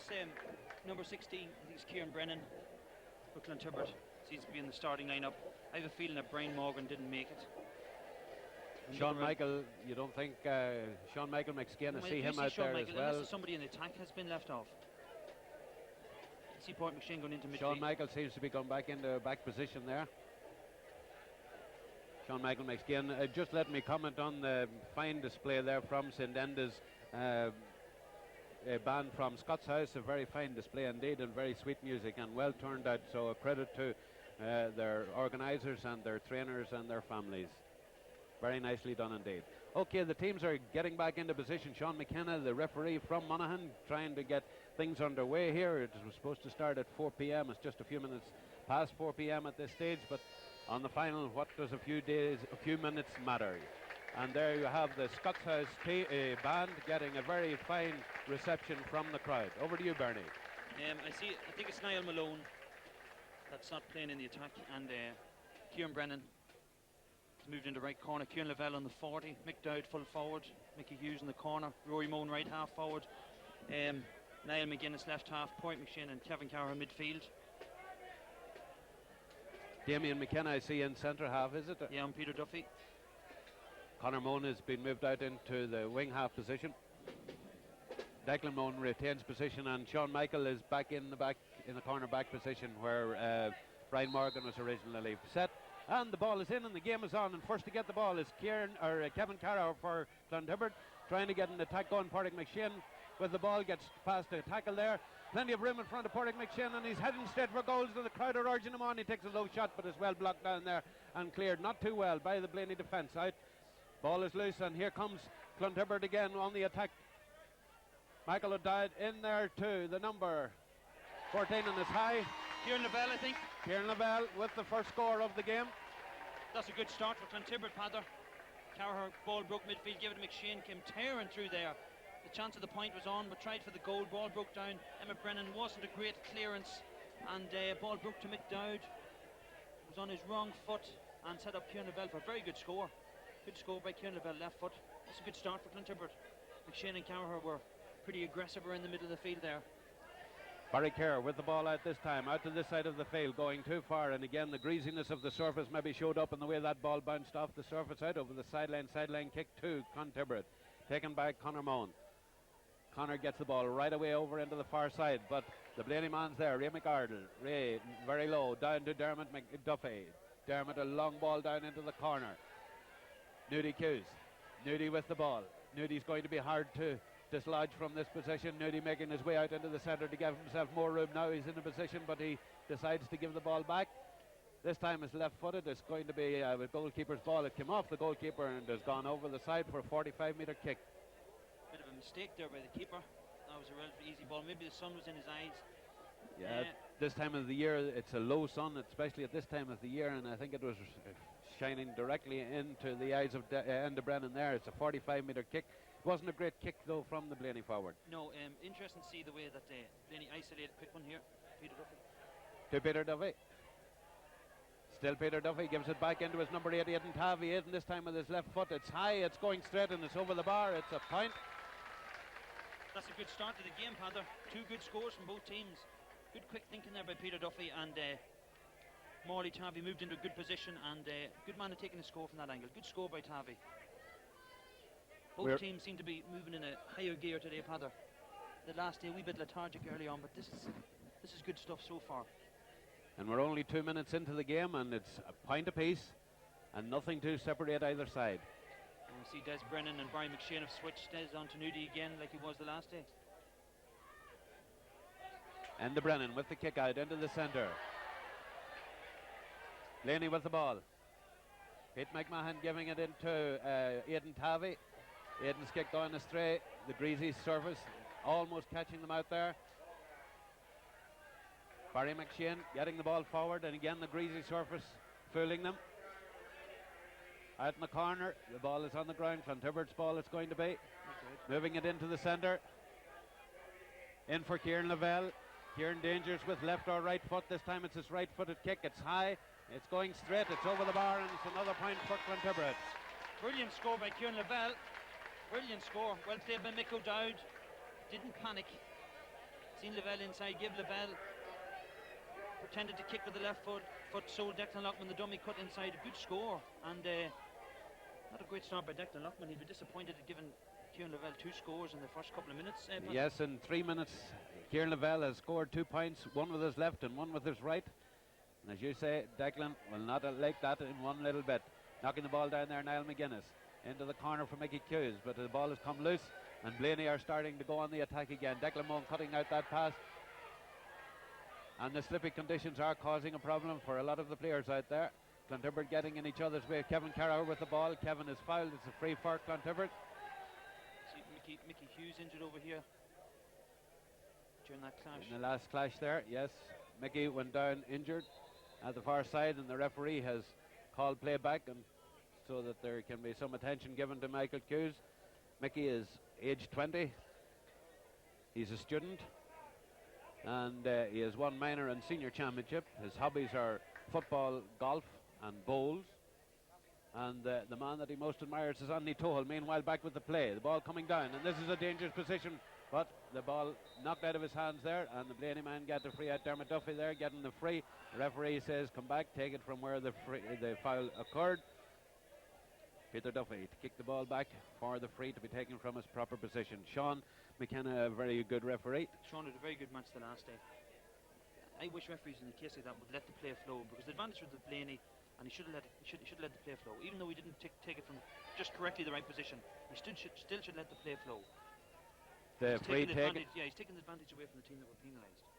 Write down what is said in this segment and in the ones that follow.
notice number 16, I think it's Kieran Brennan for Clontibret, seems to be in the starting lineup. I have a feeling that Brian Morgan didn't make it. Sean Michael, you don't think Sean Michael McSkin, I see him out Sean there Michael, as well. Unless somebody in the attack has been left off. I see Point McShane going into midfield. Sean Michael seems to be going back into back position there. Sean Michael McSkin, just let me comment on the fine display there from St. Enda's a band from Scott's House. A very fine display indeed, and very sweet music and well turned out, so a credit to their organisers and their trainers and their families. Very nicely done indeed. Okay, the teams are getting back into position. Sean McKenna, the referee from Monaghan, trying to get things underway here. It was supposed to start at 4 p.m. It's just a few minutes past 4 p.m. at this stage, but on the final, what does a few minutes matter? And there you have the Scots House band getting a very fine reception from the crowd. Over to you, Bernie. I think it's Niall Malone that's not playing in the attack, and Kieran Brennan moved into right corner. Kieran Lavelle on the 40, Mick Dowd full forward, Mickey Hughes in the corner, Rory Moan right half forward, Niall McGuinness left half, Point McShane and Kevin Carr midfield. Damien McKenna I see in centre half, is it? Yeah, and Peter Duffy. Conor Moan has been moved out into the wing half position. Declan Moan retains position, and Sean Michael is back in the corner back position where Brian Morgan was originally set. And the ball is in and the game is on, and first to get the ball is Kevin Carrow for Clontibret, trying to get an attack going. Pádraig McShane with the ball, gets past the tackle there. Plenty of room in front of Pádraig McShane, and he's heading straight for goals, and the crowd are urging him on. He takes a low shot, but is well blocked down there and cleared not too well by the Blayney defence. Out, ball is loose, and here comes Clontibret again on the attack. Michael O'Dowd in there too, the number 14 and is high. Kieran Lavelle, I think. Kieran Lavelle with the first score of the game. That's a good start for Clontibret, Padder. Carraher, ball broke midfield, gave it to McShane, came tearing through there. The chance of the point was on, but tried for the goal. Ball broke down. Emmett Brennan wasn't a great clearance, and ball broke to Mick Dowd. Was on his wrong foot and set up Kieran Lavelle for a very good score. Good score by Kieran Lavelle, left foot. That's a good start for Clontibret. McShane and Carraher were pretty aggressive around the middle of the field there. Barry Kerr with the ball out this time, out to this side of the field, going too far, and again the greasiness of the surface maybe showed up in the way that ball bounced off the surface out over the sideline kick to Clontibret, taken by Conor Moan. Conor gets the ball right away over into the far side, but the Blayney man's there. Ray McArdle, Ray very low, down to Dermot McDuffie. Dermot a long ball down into the corner. Nudie Hughes, Nudie with the ball. Nudie's going to be hard to dislodge from this position. Nudie making his way out into the centre to give himself more room. Now he's in a position, but he decides to give the ball back. This time it's left-footed. It's going to be a goalkeeper's ball. It came off the goalkeeper and has gone over the side for a 45-metre kick. Bit of a mistake there by the keeper. That was a relatively easy ball. Maybe the sun was in his eyes. Yeah, this time of the year, it's a low sun, especially at this time of the year, and I think it was shining directly into the eyes of Enda Brennan there. It's a 45-metre kick. It wasn't a great kick, though, from the Blayney forward. No, interesting to see the way that Blayney isolated. Quick one here. Peter Duffy. To Peter Duffy. Still Peter Duffy gives it back into his number 8, Aidan Tavy. Aidan this time with his left foot. It's high, it's going straight, and it's over the bar. It's a point. That's a good start to the game, Panther. Two good scores from both teams. Good quick thinking there by Peter Duffy, and Morley Tavy moved into a good position, and good man at taking a score from that angle. Good score by Tavy. Both teams seem to be moving in a higher gear today, Panther. The last day a wee bit lethargic early on, but this is good stuff so far. And we're only 2 minutes into the game, and it's a point apiece and nothing to separate either side. And we see Des Brennan and Brian McShane have switched Des on to Nudie again like he was the last day. And the Brennan with the kick out into the centre. Laney with the ball. Pete McMahon giving it into Aidan Tavy. Aidan's kick down astray. The greasy surface almost catching them out there. Barry McShane getting the ball forward, and again the greasy surface fooling them. Out in the corner, the ball is on the ground. Clontibret's ball it's going to be. Moving it into the centre. In for Kieran Lavelle. Kieran Dangers with left or right foot. This time it's his right-footed kick. It's high. It's going straight. It's over the bar, and it's another point for Clontibret. Brilliant score by Kieran Lavelle. Brilliant score. Well played by Mick O'Dowd. Didn't panic. Seen Lavelle inside, give Lavelle. Pretended to kick with the left foot. Sold Declan Lockman the dummy cut inside. A good score. And not a great start by Declan Lockman. He'd be disappointed at giving Kieran Lavelle 2 scores in the first couple of minutes. Yes, in 3 minutes, Kieran Lavelle has scored 2 points, one with his left and one with his right. And as you say, Declan will not like that in one little bit. Knocking the ball down there, Niall McGuinness. Into the corner for Mickey Hughes, but the ball has come loose, and Blaney are starting to go on the attack again. Declan Moan cutting out that pass. And the slippy conditions are causing a problem for a lot of the players out there. Clontibret getting in each other's way. Kevin Carroll with the ball. Kevin is fouled. It's a free for Clontibret. See Mickey Hughes injured over here during that clash. In the last clash there, yes. Mickey went down injured at the far side, and the referee has called play back, and so that there can be some attention given to Michael Hughes. Mickey is age 20. He's a student, and he has won minor and senior championship. His hobbies are football, golf and bowls, and the man that he most admires is Anthony Tohal. Meanwhile, back with the play, the ball coming down, and this is a dangerous position, but the ball knocked out of his hands there, and the Blaney man got the free out. Dermot Duffy there getting the free. The referee says come back, take it from where the foul occurred. Peter Duffy to kick the ball back for the free to be taken from his proper position. Sean McKenna, a very good referee. Sean did a very good match the last day. I wish referees in a case like that would let the play flow, because the advantage was with Blaney, and he should have let the play flow. Even though he didn't take it from just correctly the right position, he still should let the play flow. The free taken. Yeah, he's taking the advantage away from the team that were penalised.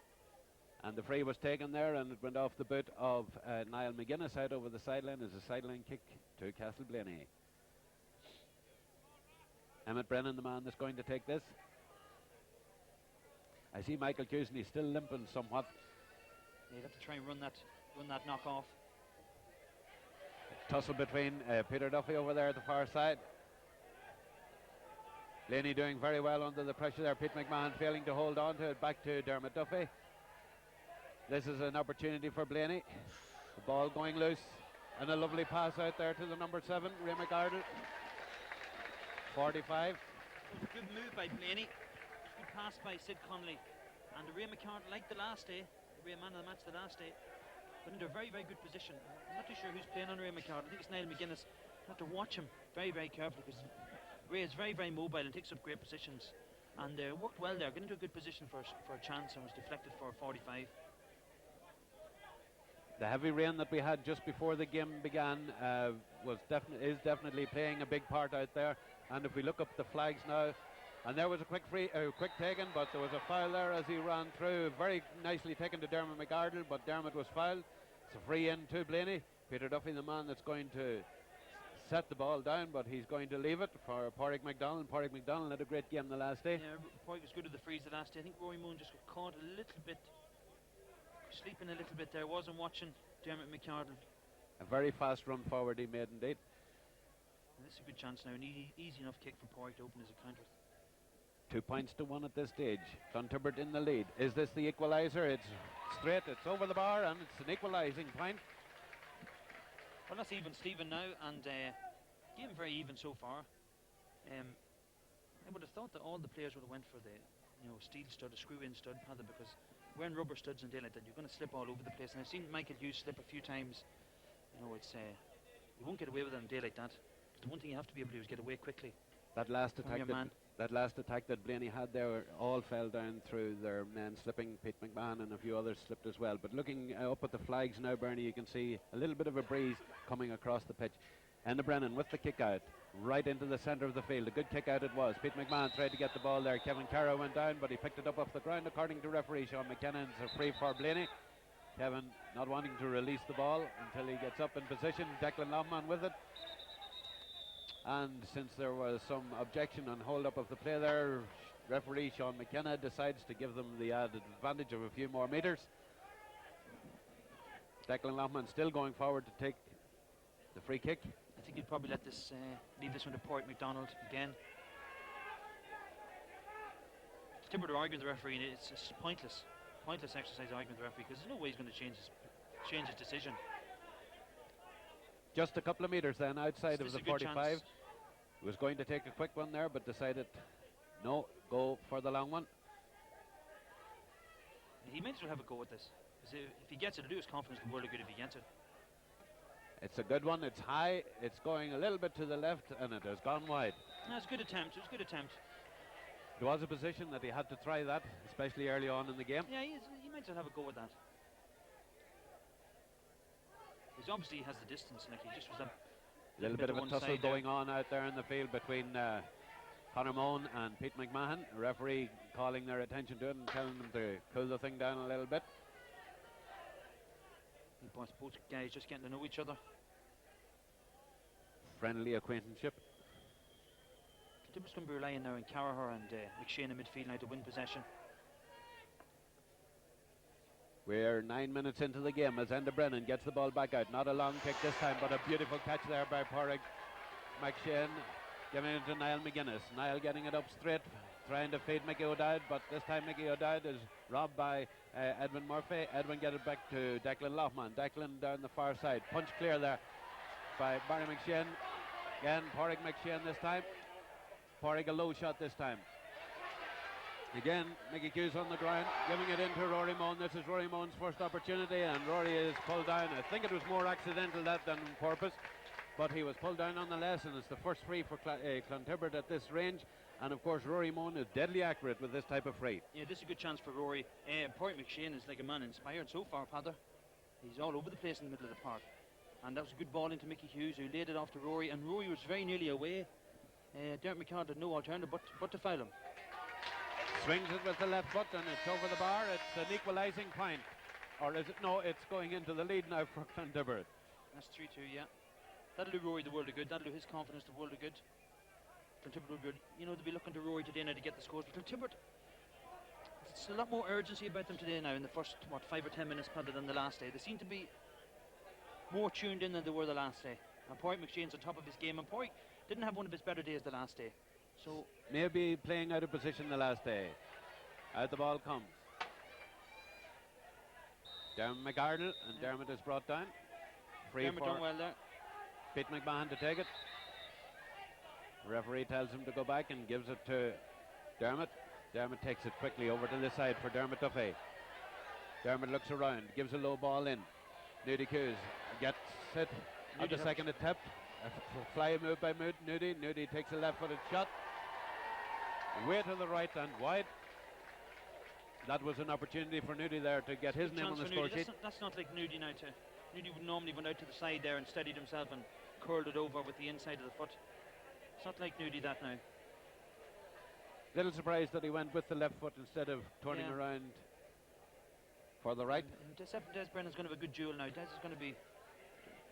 And the free was taken there, and it went off the boot of Niall McGuinness out over the sideline as a sideline kick to Castleblayney. Emmett Brennan, the man that's going to take this. I see Michael Hughes, and he's still limping somewhat. Yeah, you'd have to try and run that knock off. Tussle between Peter Duffy over there at the far side. Blaney doing very well under the pressure there. Pete McMahon failing to hold on to it. Back to Dermot Duffy. This is an opportunity for Blaney. The ball going loose, and a lovely pass out there to the number 7, Ray McArdle. 45. It was a good move by Blaney. Good pass by Sid Connolly. And Ray McArdle, like the last day, the Ray man of the match the last day, but into a very, very good position. I'm not too sure who's playing on Ray McArdle. I think it's Niall McGuinness. You have to watch him very, very carefully, because Ray is very, very mobile and takes up great positions. And worked well there, got into a good position for a chance, and was deflected for a 45. The heavy rain that we had just before the game began is definitely playing a big part out there. And if we look up the flags now, and there was a quick taken, but there was a foul there as he ran through. Very nicely taken to Dermot McArdle, but Dermot was fouled. It's a free in to Blaney. Peter Duffy, the man that's going to set the ball down, but he's going to leave it for Pádraig MacDonald. Pádraig MacDonald had a great game the last day. Yeah, Pádraig was good at the frees the last day. I think Rory Moon just got caught a little bit, sleeping a little bit there. Wasn't watching Dermot McArdle. A very fast run forward he made indeed. And this is a good chance now, an easy enough kick for Pádraig to open his counter. 2 points to 1 at this stage. Clontibret in the lead. Is this the equaliser? It's straight, it's over the bar, and it's an equalising point. Well, that's even Stephen now, and game very even so far. I would have thought that all the players would have went for the steel stud, a screw-in stud, rather, because wearing rubber studs in daylight, that you're going to slip all over the place. And I've seen Michael Hughes slip a few times. It's you won't get away with it in a day like that. The one thing you have to be able to do is get away quickly. That last attack that Blaney had there, all fell down through their men slipping. Pete McMahon and a few others slipped as well. But looking up at the flags now, Bernie, you can see a little bit of a breeze coming across the pitch. Enda Brennan with the kick out, right into the centre of the field. A good kick out it was. Pete McMahon tried to get the ball there. Kevin Carroll went down, but he picked it up off the ground, according to referee Sean McKenna. It's a free for Blaney. Kevin not wanting to release the ball until he gets up in position. Declan Longman with it. And since there was some objection and hold up of the play there, referee Sean McKenna decides to give them the added advantage of a few more metres. Declan Longman still going forward to take the free kick. I think he'd probably let this leave this one to Pádraig MacDonald again. Clontibret are arguing with the referee, and it's pointless exercise arguing with the referee, because there's no way he's going to change his decision. Just a couple of metres then outside of the 45. He was going to take a quick one there, but decided no, go for the long one. he might as well have a go at this. If he gets it, it'll do his confidence the world of good if he gets it. It's a good one. It's high. It's going a little bit to the left, and it has gone wide. No, it's a good attempt. It was a good attempt. It was a position that he had to try that, especially early on in the game. Yeah, he might as well have a go at that. He obviously has the distance, like he just was a little bit of a tussle going on out there in the field between Conor Moan and Pete McMahon. The referee calling their attention to it and telling them to cool the thing down a little bit. Both guys just getting to know each other. Friendly acquaintanceship. Clontibret's going to be relying now on Carraher and McShane in midfield now to win possession. We're 9 minutes into the game as Enda Brennan gets the ball back out. Not a long kick this time, but a beautiful catch there by Pádraig McShane, giving it to Niall McGuinness. Niall getting it up straight, trying to feed Mickey O'Dowd, but this time Mickey O'Dowd is robbed by Edwin Murphy. Edwin get it back to Declan Loughman. Declan down the far side. Punch clear there by Barry McShane. Again, Pádraig McShane this time. Pádraig a low shot this time. Again, Mickey Hughes on the ground, giving it into Rory Moan. This is Rory Moan's first opportunity, and Rory is pulled down. I think it was more accidental that than on purpose, but he was pulled down nonetheless, and it's the first free for Clontibret at this range. And of course, Rory Moan is deadly accurate with this type of free. Yeah, this is a good chance for Rory. Pádraig McShane is like a man inspired so far, Padder. He's all over the place in the middle of the park. And that was a good ball into Mickey Hughes, who laid it off to Rory, and Rory was very nearly away. Derek McCall had no alternative but to foul him. Swings it with the left foot, and it's over the bar. It's an equalising point. Or is it? No, it's going into the lead now for Clontibret. That's 3-2, yeah. That'll do Rory the world of good. That'll do his confidence the world of good. Clontibret will be, they'll be looking to Rory today now to get the scores. But Clontibret, it's a lot more urgency about them today now in the first, 5 or 10 minutes rather than the last day. They seem to be more tuned in than they were the last day. And Pádraig McShane's on top of his game, and Pádraig didn't have one of his better days the last day. So maybe playing out of position the last day. Out the ball comes. Dermot McArdle, and Dermot is brought down. Free Dermot for done well there. Pete McMahon to take it. The referee tells him to go back and gives it to Dermot. Dermot takes it quickly over to the side for Dermot Duffy. Dermot looks around, gives a low ball in. Nudie Hughes gets it at the second attempt. A fly move by Nudie. Nudie takes a left-footed shot. Way to the right and wide. That was an opportunity for Nudie there to get his name on the score sheet. That's not like Nudie now. Nudie would normally went out to the side there and steadied himself and curled it over with the inside of the foot. It's not like Nudie that now. Little surprised that he went with the left foot instead of turning around for the right. Des Brennan's going to have a good duel now. Des is going to be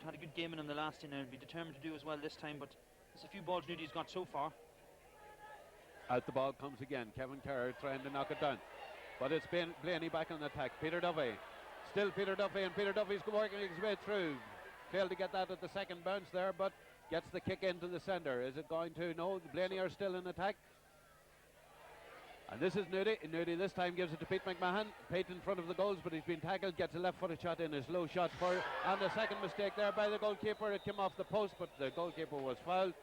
had a good game in him the last day now and be determined to do as well this time, but there's a few balls Nudie's got so far. Out the ball comes again. Kevin Kerr trying to knock it down, but it's been Blayney back on the attack. Peter Duffy, still Peter Duffy, and Peter Duffy's working his way through. Failed to get that at the second bounce there, but gets the kick into the centre. Is it going to? No, Blayney are still in attack. And this is Nudie. Nudie this time gives it to Pete McMahon. Pete in front of the goals, but he's been tackled. Gets a left-footed shot in. His low shot for, and a second mistake there by the goalkeeper. It came off the post, but the goalkeeper was fouled.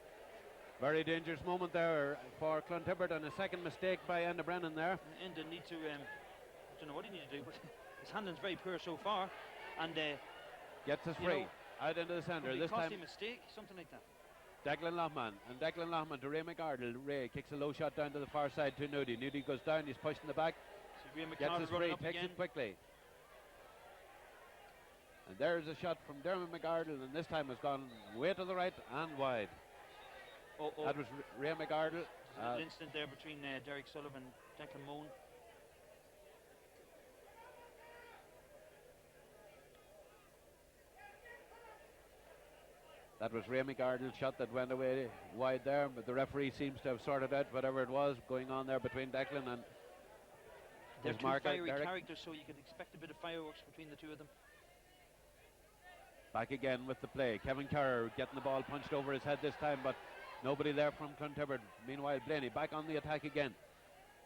Very dangerous moment there for Clontibret, and a second mistake by Enda Brennan there. Enda need to, I don't know what he needs to do, but his handling's very poor so far. And gets us free out into the centre. This time a mistake, something like that. Declan Loughman, and Declan Loughman to Ray McArdle. Ray kicks a low shot down to the far side to Nudie. Nudie goes down, he's pushed in the back. So gets us free, takes it quickly. And there's a shot from Dermot McArdle, and this time has gone way to the right and wide. That was Ray McArdle. An instant there between Derek Sullivan and Declan Moan. That was Ray McArdle's shot that went away wide there, but the referee seems to have sorted out whatever it was going on there between Declan and they're his two marker, fiery Derek. characters, so you could expect a bit of fireworks between the two of them. Back again with the play. Kevin Kerr getting the ball punched over his head this time, but nobody there from Clontibret. Meanwhile, Blayney back on the attack again.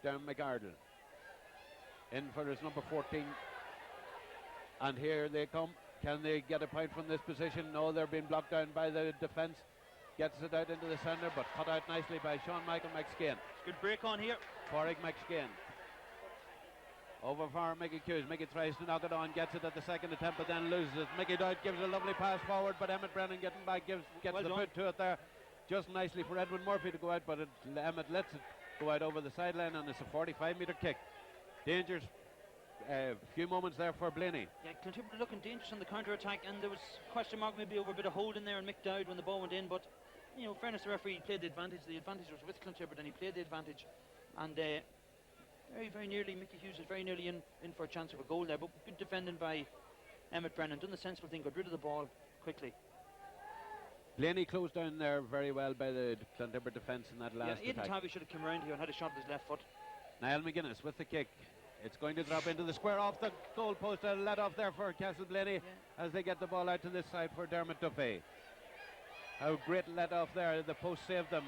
Dermot McArdle in for his number 14. And here they come. Can they get a point from this position? No, they're being blocked down by the defence. Gets it out into the centre, but cut out nicely by Sean Michael McSkane. Good break on here. Pádraig McSkane. Over for Mickey Hughes. Mickey tries to knock it on, gets it at the second attempt, but then loses it. Mickey Dowd gives a lovely pass forward, but Emmett Brennan getting back, gets Well the done. foot to it there. Just nicely for Edwin Murphy to go out, but Emmett lets it go out over the sideline, and it's a 45-metre kick. Dangerous few moments there for Blaney. Yeah, Clontibret looking dangerous on the counter-attack, and there was question mark maybe over a bit of hold in there and Mick Dowd when the ball went in, but you know, fairness, the referee played the advantage. The advantage was with Clontibret, and he played the advantage, and very nearly, Mickey Hughes was very nearly in for a chance of a goal there, but good defending by Emmett Brennan, done the sensible thing, got rid of the ball quickly. Blaney closed down there very well by the Clontibret defence in that last Aidan attack. Tabby should have come around here and had a shot with his left foot. Niall McGuinness with the kick. It's going to drop into the square off the goal post. A let off there for Castleblayney as they get the ball out to this side for Dermot Duffy. How great let off there. The post saved them.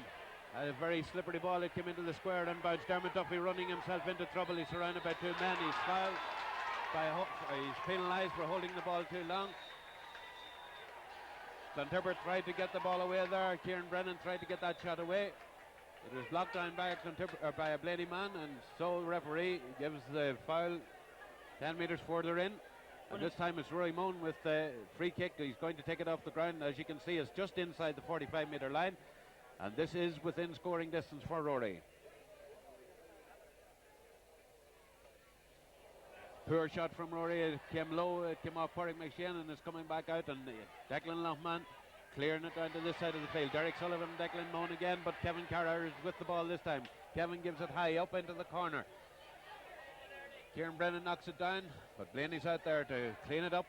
A very slippery ball. It came into the square and bounced. Dermot Duffy running himself into trouble. He's surrounded by two men. He's fouled he's penalised for holding the ball too long. Clontibret tried to get the ball away there. Kieran Brennan tried to get that shot away. It was blocked down by a Blaney man, and so the referee gives the foul 10 metres further in. And this time it's Rory Moan with the free kick. He's going to take it off the ground. As you can see, it's just inside the 45-metre line, and this is within scoring distance for Rory. Poor shot from Rory. It came low. It came off Pádraig McShane, and it's coming back out. And Declan Loughman clearing it down to this side of the field. Derek Sullivan, Declan Moan again, but Kevin Carr is with the ball this time. Kevin gives it high up into the corner. Kieran Brennan knocks it down, but Blaney's out there to clean it up.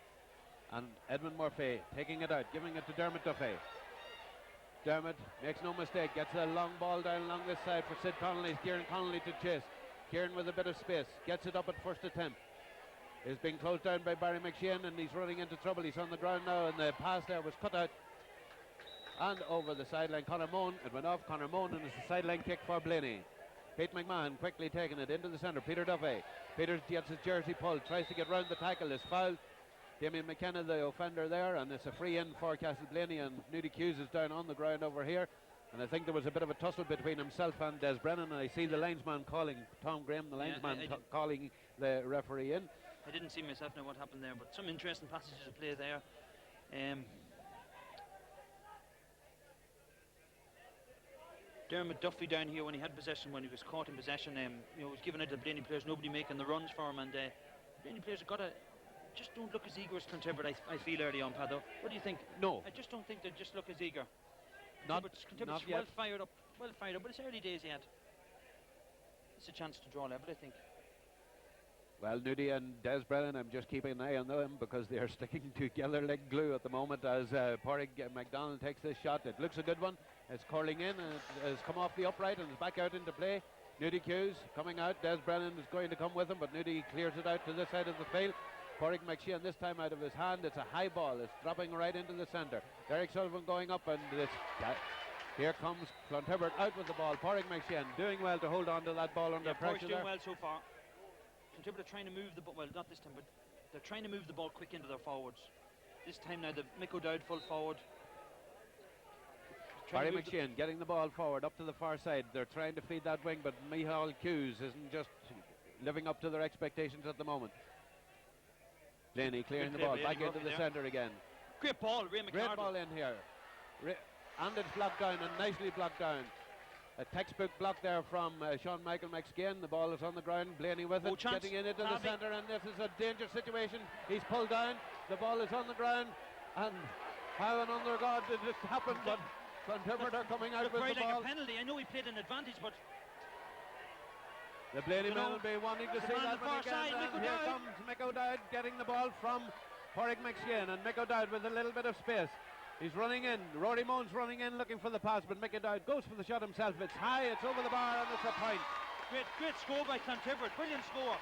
And Edwin Murphy taking it out, giving it to Dermot Duffy. Dermot makes no mistake, gets a long ball down along this side for Sid Connolly. Kieran Connolly to chase. Kieran with a bit of space, gets it up at first attempt. Is being closed down by Barry McShane, and he's running into trouble. He's on the ground now, and the pass there was cut out. And over the sideline, Conor Moan. It went off Conor Moan, and it's a sideline kick for Blaney. Pete McMahon quickly taking it into the centre. Peter Duffy. Peter gets his jersey pulled, tries to get round the tackle, is fouled. Damien McKenna, the offender there, and it's a free in for Castleblayney, and Nudie Hughes is down on the ground over here. And I think there was a bit of a tussle between himself and Des Brennan, and I see the linesman calling, Tom Graham, the linesman, calling the referee in. I didn't see myself know what happened there, but some interesting passages of play there. Dermot Duffy down here, when he had possession, when he was caught in possession, was given out to the Blaney players, nobody making the runs for him, and Blaney players have got to just don't look as eager as Clontibret, I feel, early on, Paddo. What do you think? No. I just don't think they just look as eager. Clontibret's yet. well fired up, but it's early days yet. It's a chance to draw level, I think. Well, Nudie and Des Brennan, I'm just keeping an eye on them because they are sticking together like glue at the moment as Pádraig MacDonald takes this shot. It looks a good one. It's curling in, and it has come off the upright and is back out into play. Nudie Hughes coming out. Des Brennan is going to come with him, but Nudie clears it out to this side of the field. Pádraig McShane this time out of his hand. It's a high ball. It's dropping right into the centre. Derek Sullivan going up, and here comes Clontibret out with the ball. Pádraig McShane doing well to hold on to that ball under pressure doing there. well so far. Clontibret are trying to move the ball, well, not this time, but they're trying to move the ball quick into their forwards. This time now, the Mick O'Dowd full forward. Barry McShane getting the ball forward up to the far side. They're trying to feed that wing, but Micheál Hughes isn't just living up to their expectations at the moment. Blaney clearing the ball back into the centre again. Great ball, Ray McCarthy. Great ball in here. And it's blocked down, and nicely blocked down. A textbook block there from Sean Michael McSkane. The ball is on the ground. Blaney with it, getting in into the centre, and this is a dangerous situation. He's pulled down. The ball is on the ground, and how and under God did this happen? But Clontibret are coming out with the ball. Like a penalty. I know he played an advantage, but the Blaney men will be wanting to see that one again. And here comes Mick O'Dowd getting the ball from Pádraig McShane, and Mick O'Dowd with a little bit of space. He's running in. Rory Moan's running in looking for the pass, but Mick O'Dowd goes for the shot himself. It's high, it's over the bar, and it's a point. Great score by Clontibret. Brilliant score.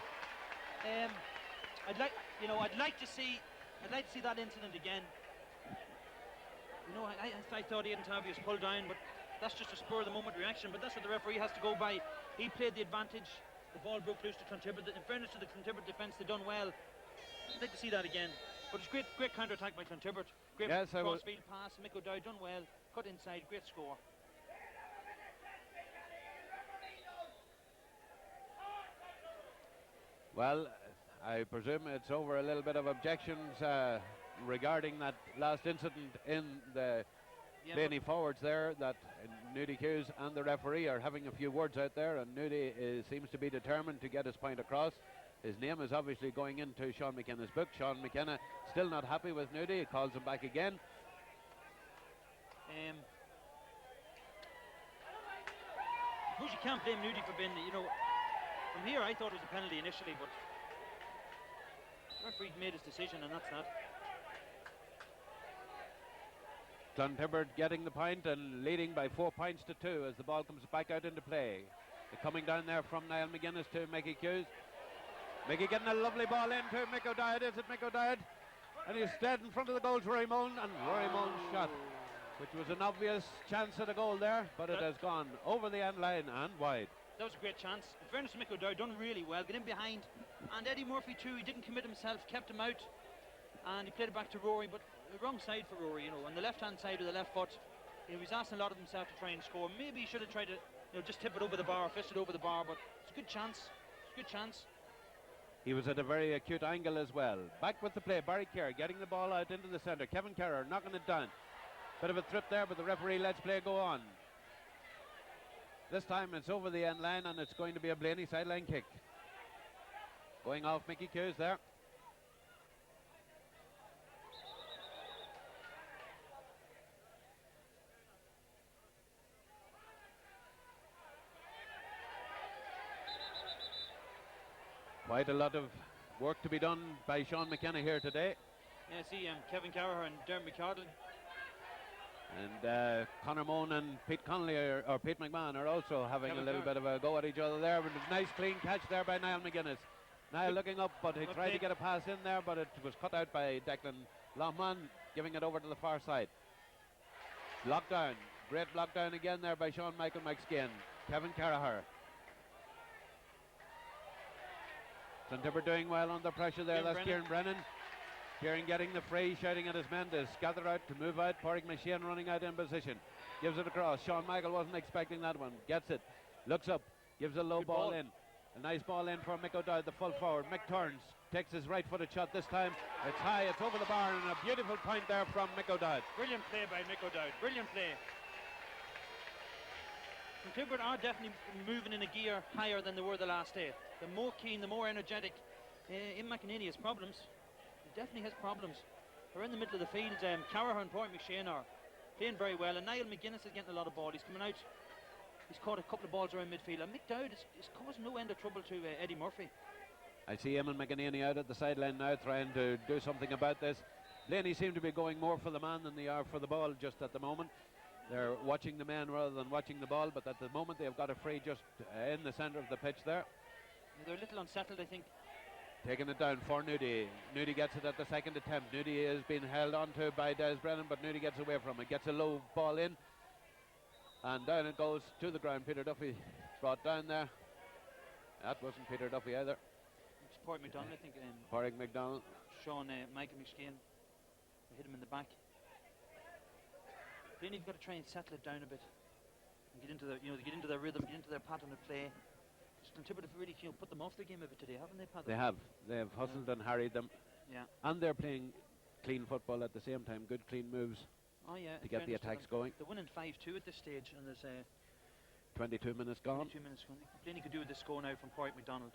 I'd like to see that incident again. You know, I thought Aidan Tabby was pulled down, but that's just a spur of the moment reaction. But that's what the referee has to go by. He played the advantage. The ball broke loose to Clontibret. In fairness to the Clontibret defence, they've done well. I'd like to see that again. But it's great counter-attack by Clontibret. Great cross-field pass. Mick O'Dowd done well. Cut inside. Great score. Well, I presume it's over a little bit of objections regarding that last incident in the Blayney forwards there, that Nudie Hughes and the referee are having a few words out there, and Nudie seems to be determined to get his point across. His name is obviously going into Sean McKenna's book. Sean McKenna still not happy with Nudie. He calls him back again. I suppose you can't blame Nudie for being, from here I thought it was a penalty initially, but the referee made his decision, and that's that. Clontibret getting the point and leading by 4 points to 2 as the ball comes back out into play. They're coming down there from Niall McGuinness to Mickey Hughes. Mickey getting a lovely ball into Mick O'Dowd. Is it Mick O'Dowd? And he's dead in front of the goal to Rory Mullen, and Rory Mullen's shot, which was an obvious chance at a goal there, but it has gone over the end line and wide. That was a great chance. In fairness to Mick O'Dowd, done really well, get in behind, and Eddie Murphy too, he didn't commit himself, kept him out, and he played it back to Rory, but the wrong side for Rory, on the left-hand side with the left foot. He was asking a lot of himself to try and score. Maybe he should have tried to, just tip it over the bar, fist it over the bar, but it's a good chance. It's a good chance. He was at a very acute angle as well. Back with the play, Barry Kerr getting the ball out into the centre. Kevin Kerr knocking it down. Bit of a trip there, but the referee lets play go on. This time it's over the end line, and it's going to be a Blayney sideline kick. Going off Mickey Hughes there. Quite a lot of work to be done by Sean McKenna here today. Yeah, see Kevin Carraher and Dermot McCardle. And Conor Moan and Pete Connolly or Pete McMahon are also having a little bit of a go at each other there. But a nice clean catch there by Niall McGuinness. Niall looking up, but he tried to get a pass in there, but it was cut out by Declan Lohman, giving it over to the far side. Lockdown, great lockdown again there by Sean Michael McSkin. Kevin Carraher. Clontibret doing well under pressure there. That's Kieran Brennan. Kieran getting the free, shouting at his men to scatter out, to move out. Pádraig McShane running out in position. Gives it across. Sean Michael wasn't expecting that one. Gets it. Looks up. Gives a low ball in. A nice ball in for Mick O'Dowd, the full forward. Mick turns. Takes his right-footed shot this time. It's high. It's over the bar, and a beautiful point there from Mick O'Dowd. Brilliant play by Mick O'Dowd. Brilliant play. Clontibret are definitely moving in a gear higher than they were the last day. They're more keen, the more energetic. In McEnany has problems. He definitely has problems. They're in the middle of the field. Carraher and Pádraig McShane are playing very well, and Niall McGuinness is getting a lot of ball. He's coming out. He's caught a couple of balls around midfield, and Mick Dowd is causing no end of trouble to Eddie Murphy. I see him and McEnany out at the sideline now, trying to do something about this. Blayney seem to be going more for the man than they are for the ball just at the moment. They're watching the man rather than watching the ball, but at the moment they've got a free just in the centre of the pitch there. They're a little unsettled, I think. Taking it down for Nudie. Nudie gets it at the second attempt. Nudie is being held onto by Des Brennan, but Nudie gets away from it. Gets a low ball in, and down it goes to the ground. Peter Duffy brought down there. That wasn't Peter Duffy either. It's Pádraig McDonald, I think. Pádraig McDonald. Sean Michael McSkane. They hit him in the back. Blayney've got to try and settle it down a bit and get into their, get into their rhythm, get into their pattern of play. Clontibret have really, put them off their game a bit today, haven't they, Paddy? They have. They have hustled and harried them. Yeah. And they're playing clean football at the same time. Good clean moves. Oh yeah. To get the attacks going. They're winning 5-2 at this stage, and there's 22 minutes gone. 22 minutes gone. Blayney could do with this score now from Pádraig McDonald.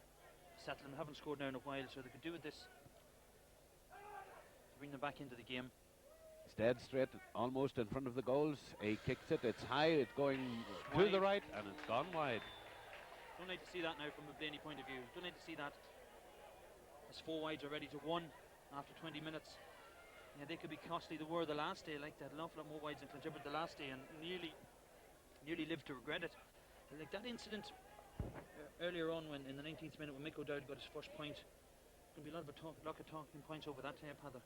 Settle them. Haven't scored now in a while, so they could do with this. Bring them back into the game. It's dead straight, almost in front of the goals. He kicks it. It's high. It's going to the right, and it's gone wide. Don't need to see that now from a Blayney point of view. Don't need to see that. As 4 wides are ready to 1 after 20 minutes. Yeah, they could be costly. They were the last day like that. An awful lot more wides than Clontibret the last day, and nearly lived to regret it. Like that incident earlier on, when in the 19th minute when Mick O'Dowd got his first point, there'll be a lot of talking points over that, Padder.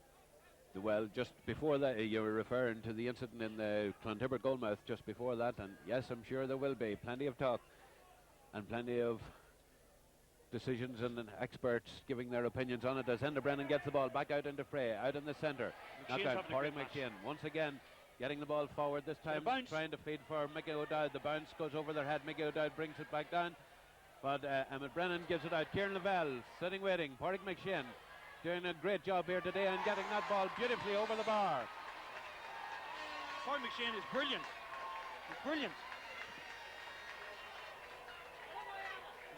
Well, just before that, you were referring to the incident in the Clontibret goalmouth just before that, and yes, I'm sure there will be plenty of talk and plenty of decisions and experts giving their opinions on it as Enda Brennan gets the ball back out into fray, out in the centre. Knocked out Pádraig McShane once again, getting the ball forward this time, trying to feed for Mickey O'Dowd. The bounce goes over their head. Mickey O'Dowd brings it back down. But Emmett Brennan gives it out. Kieran Lavelle sitting waiting. Pádraig McShane doing a great job here today and getting that ball beautifully over the bar. Pádraig McShane is brilliant. He's brilliant.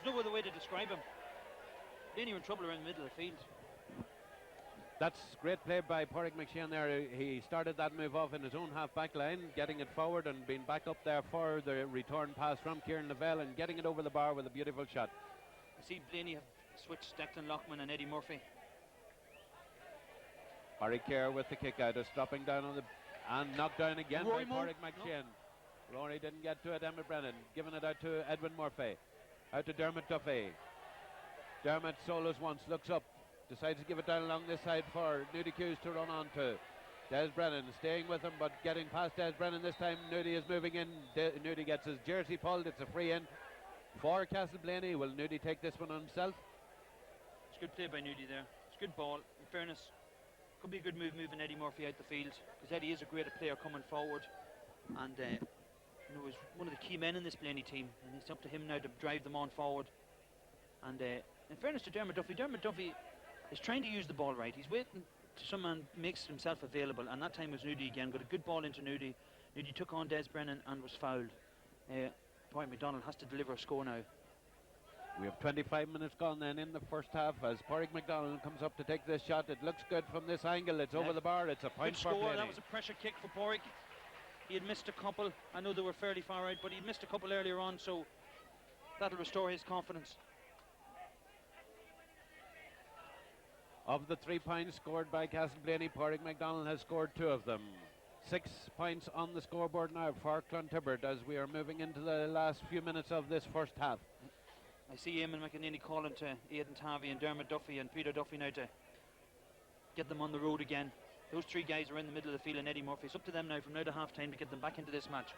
There's no other way to describe him. Then you're in trouble around the middle of the field. That's great play by Pádraig McShane there. He started that move off in his own half-back line, getting it forward and being back up there for the return pass from Kieran Lavelle and getting it over the bar with a beautiful shot. You see Blaney have switched Declan Lockman and Eddie Murphy. Barry Kerr with the kick out is dropping down on the and knocked down again Rory by Moore? Pádraig McShane. No. Rory didn't get to it. Emmett Brennan giving it out to Edwin Murphy. Out to Dermot Duffy. Dermot solos once, looks up, decides to give it down along this side for Nudie Hughes to run onto. Des Brennan staying with him but getting past Des Brennan this time. Nudie is moving in. Nudie gets his jersey pulled. It's a free in for Castleblayney. Will Nudie take this one on himself? It's good play by Nudie there. It's good ball. In fairness, could be a good move moving Eddie Murphy out the field, because Eddie is a great player coming forward, and you know, is one of the key men in this Blaney team, and it's up to him now to drive them on forward. And in fairness to Dermot Duffy is trying to use the ball right. He's waiting till someone makes himself available, and that time was Nudie again. Got a good ball into Nudie. Nudie took on Des Brennan and was fouled. Pádraig McDonald has to deliver a score now. We have 25 minutes gone then in the first half as Pádraig McDonald comes up to take this shot. It looks good from this angle. It's over the bar. It's a point for Blaney. That was a pressure kick for Pádraig. He had missed a couple. I know they were fairly far out, but he missed a couple earlier on, so that'll restore his confidence. Of the 3 points scored by Castleblayney, Pádraig McDonald has scored 2 of them. 6 points on the scoreboard now for Clontibret as we are moving into the last few minutes of this first half. I see Eamon McEnany calling to Aidan Tavy and Dermot Duffy and Peter Duffy now to get them on the road again. Those 3 guys are in the middle of the field, and Eddie Murphy. It's up to them now from now to half time to get them back into this match.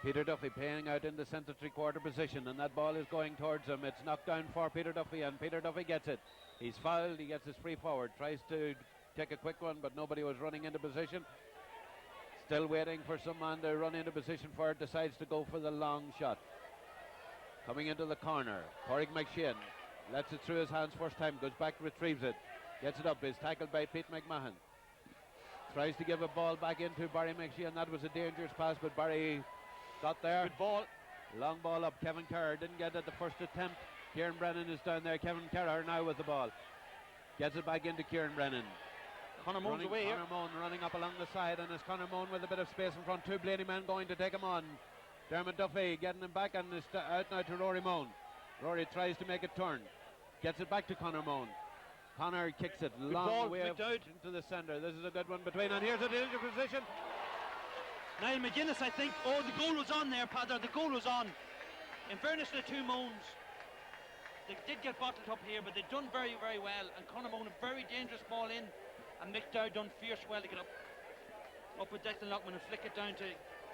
Peter Duffy playing out in the centre 3-quarter position, and that ball is going towards him. It's knocked down for Peter Duffy, and Peter Duffy gets it. He's fouled. He gets his free forward, tries to take a quick one, but nobody was running into position. Still waiting for someone to run into position for it. Decides to go for the long shot. Coming into the corner, Pádraig McShane lets it through his hands first time, goes back, retrieves it, gets it up, is tackled by Pete McMahon. Tries to give a ball back into Barry McShane. That was a dangerous pass, but Barry got there. Good ball. Long ball up. Kevin Kerr didn't get it the first attempt. Kieran Brennan is down there. Kevin Kerr now with the ball. Gets it back into Kieran Brennan. Connor Moan's away here. Connor Moan running up along the side, and it's Connor Moan with a bit of space in front. 2 Blaney men going to take him on. Dermot Duffy getting him back, and is out now to Rory Moan. Rory tries to make it turn. Gets it back to Connor Moan. Connor kicks it long way into the centre. This is a good one between, and here's a danger position. Niall McGuinness, I think. Oh, the goal was on there, Padder. The goal was on. In fairness to the 2 Moans, they did get bottled up here, but they've done very, very well. And Connor Moan, a very dangerous ball in, and Mick Dow done fierce well to get up with Declan Lockman and flick it down to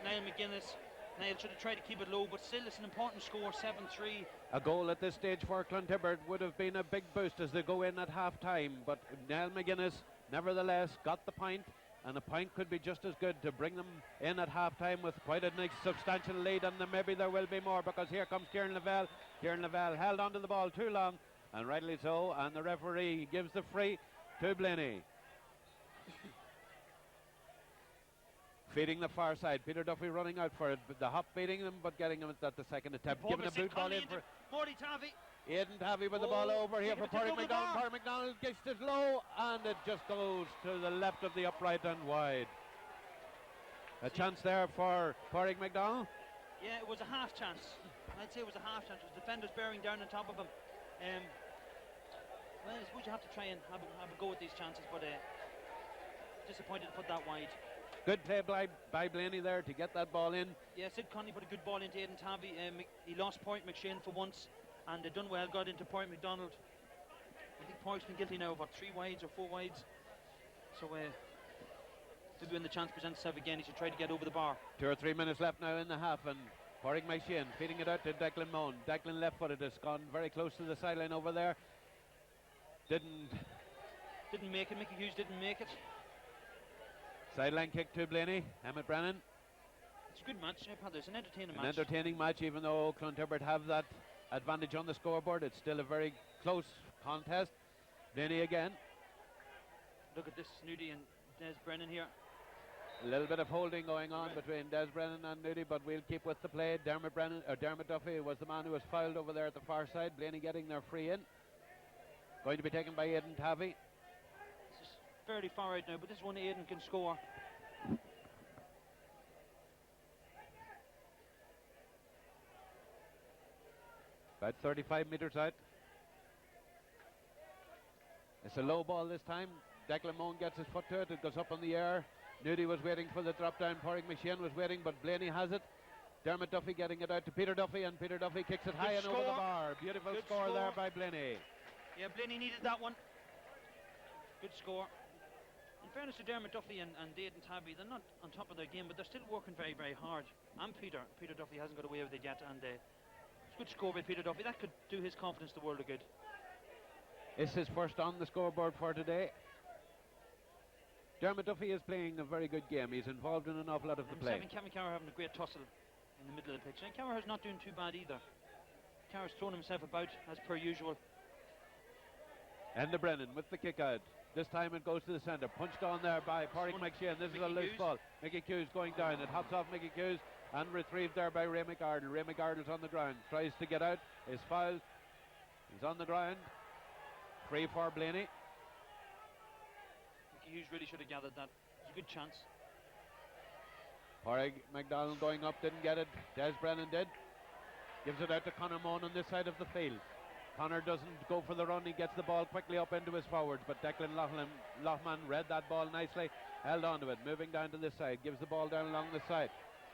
Niall McGuinness. Niall should have tried to keep it low, but still it's an important score, 7-3. A goal at this stage for Clontibret would have been a big boost as they go in at half time, but Niall McGuinness nevertheless got the point, and a point could be just as good to bring them in at half time with quite a nice substantial lead, and then maybe there will be more, because here comes Kieran Lavelle. Kieran Lavelle held onto the ball too long, and rightly so, and the referee gives the free to Blaney. Feeding the far side. Peter Duffy running out for it. The hop beating them, but getting him at the second attempt. Giving a boot ball in for Morty Tavy. Aidan Tavy with the ball over here for Pádraig McDonald. Pádraig McDonald gets it low, and it just goes to the left of the upright and wide. A chance there for Pádraig McDonald. Yeah, it was a half chance. I'd say it was a half chance. It was defenders bearing down on top of him. Well, I suppose you have to try and have a go at these chances, but disappointed to put that wide. Good play by Blaney there to get that ball in. Yeah, Sid Conley put a good ball into Aidan Tavy. He lost Pádraig McShane for once, and they done well, got into Pádraig McDonald. I think Pádraig's been guilty now of about 3 wides or 4 wides. So maybe when the chance presents itself again, he should try to get over the bar. 2 or 3 minutes left now in the half, and Pádraig McShane feeding it out to Declan Moan. Declan left-footed, has gone very close to the sideline over there. Didn't make it. Mickey Hughes didn't make it. Sideline kick to Blaney. Emmett Brennan. It's a good match, Padder. It's an entertaining match. An entertaining match, even though Clontibret have that advantage on the scoreboard. It's still a very close contest. Blayney again. Look at this, Nudie and Des Brennan here. A little bit of holding going on between Des Brennan and Nudie, but we'll keep with the play. Dermot Duffy was the man who was fouled over there at the far side. Blayney getting their free in. Going to be taken by Aidan Tavy. This is fairly far out now, but this is one Aidan can score. About 35 metres out. It's a low ball this time. Declan Moan gets his foot to it. It goes up in the air. Nudie was waiting for the drop down. Porrick McShane was waiting, but Blayney has it. Dermot Duffy getting it out to Peter Duffy, and Peter Duffy kicks it high and over the bar. Beautiful score there by Blayney. Yeah, Blayney needed that one. Good score. In fairness to Dermot Duffy and Aidan Tabby, they're not on top of their game, but they're still working very, very hard. And Peter Duffy hasn't got away with it yet, and it's a good score by Peter Duffy. That could do his confidence the world of good. It's his first on the scoreboard for today. Dermot Duffy is playing a very good game. He's involved in an awful lot of the play. Kevin Carr having a great tussle in the middle of the pitch. And Carr's not doing too bad either. Carr's thrown himself about as per usual. And the Brennan with the kick out. This time it goes to the centre. Punched on there by Porrick McShane. This is a loose ball. Mickey Hughes going down. It hops off Mickey Hughes and retrieved there by Ray McArdle. Ray McArdle's on the ground. Tries to get out. Is fouled. He's on the ground. Free for Blayney. Hughes really should have gathered that. It's a good chance. Porrick McDonald going up, didn't get it. Des Brennan did. Gives it out to Conor Moan on this side of the field. Conor doesn't go for the run. He gets the ball quickly up into his forwards, but Declan Loughman read that ball nicely, held on to it, moving down to this side, gives the ball down along the side.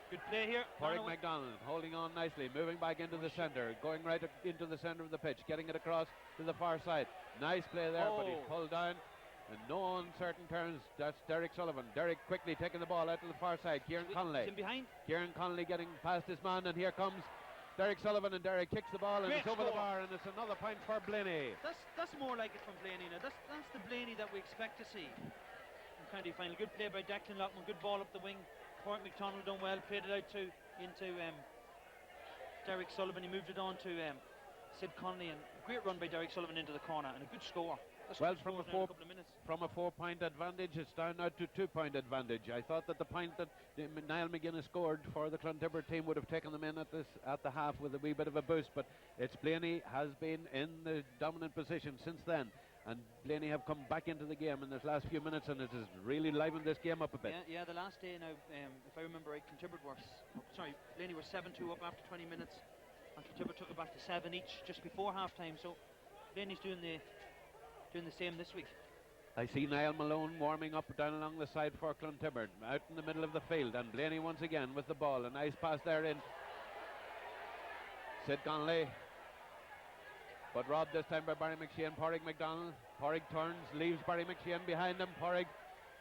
Good play here. Porrick McDonald holding on nicely, moving back into the centre, going right into the centre of the pitch, getting it across to the far side. Nice play there, but he's pulled down. In no uncertain terms, that's Derek Sullivan. Derek quickly taking the ball out to the far side. Kieran Connolly. Kieran Connolly getting past his man, and here comes Derek Sullivan, and Derek kicks the ball, and it's over the bar, and it's another point for Blayney. That's more like it from Blayney now. That's the Blayney that we expect to see in county final. Good play by Declan Loughman. Good ball up the wing. Porrick McDonald done well. Played it out into Derek Sullivan. He moved it on to Sid Connolly, and a great run by Derek Sullivan into the corner, and a good score. Well, from a 4-point advantage, it's down now to 2-point advantage. I thought that the point that Niall McGuinness scored for the Clontibret team would have taken them in at the half with a wee bit of a boost, but it's Blayney has been in the dominant position since then, and Blayney have come back into the game in this last few minutes, and it has really livened this game up a bit. Yeah, the last day now, if I remember right, Blayney were 7-2 up after 20 minutes, and Clontibret took it back to 7 each just before half-time, so Blayney's doing the same this week. I see Niall Malone warming up down along the side for Clontibret, out in the middle of the field, and Blayney once again with the ball. A nice pass there in. Sid Connolly, but robbed this time by Barry McShane. Porrick McDonald. Porrick turns, leaves Barry McShane behind him. Porrick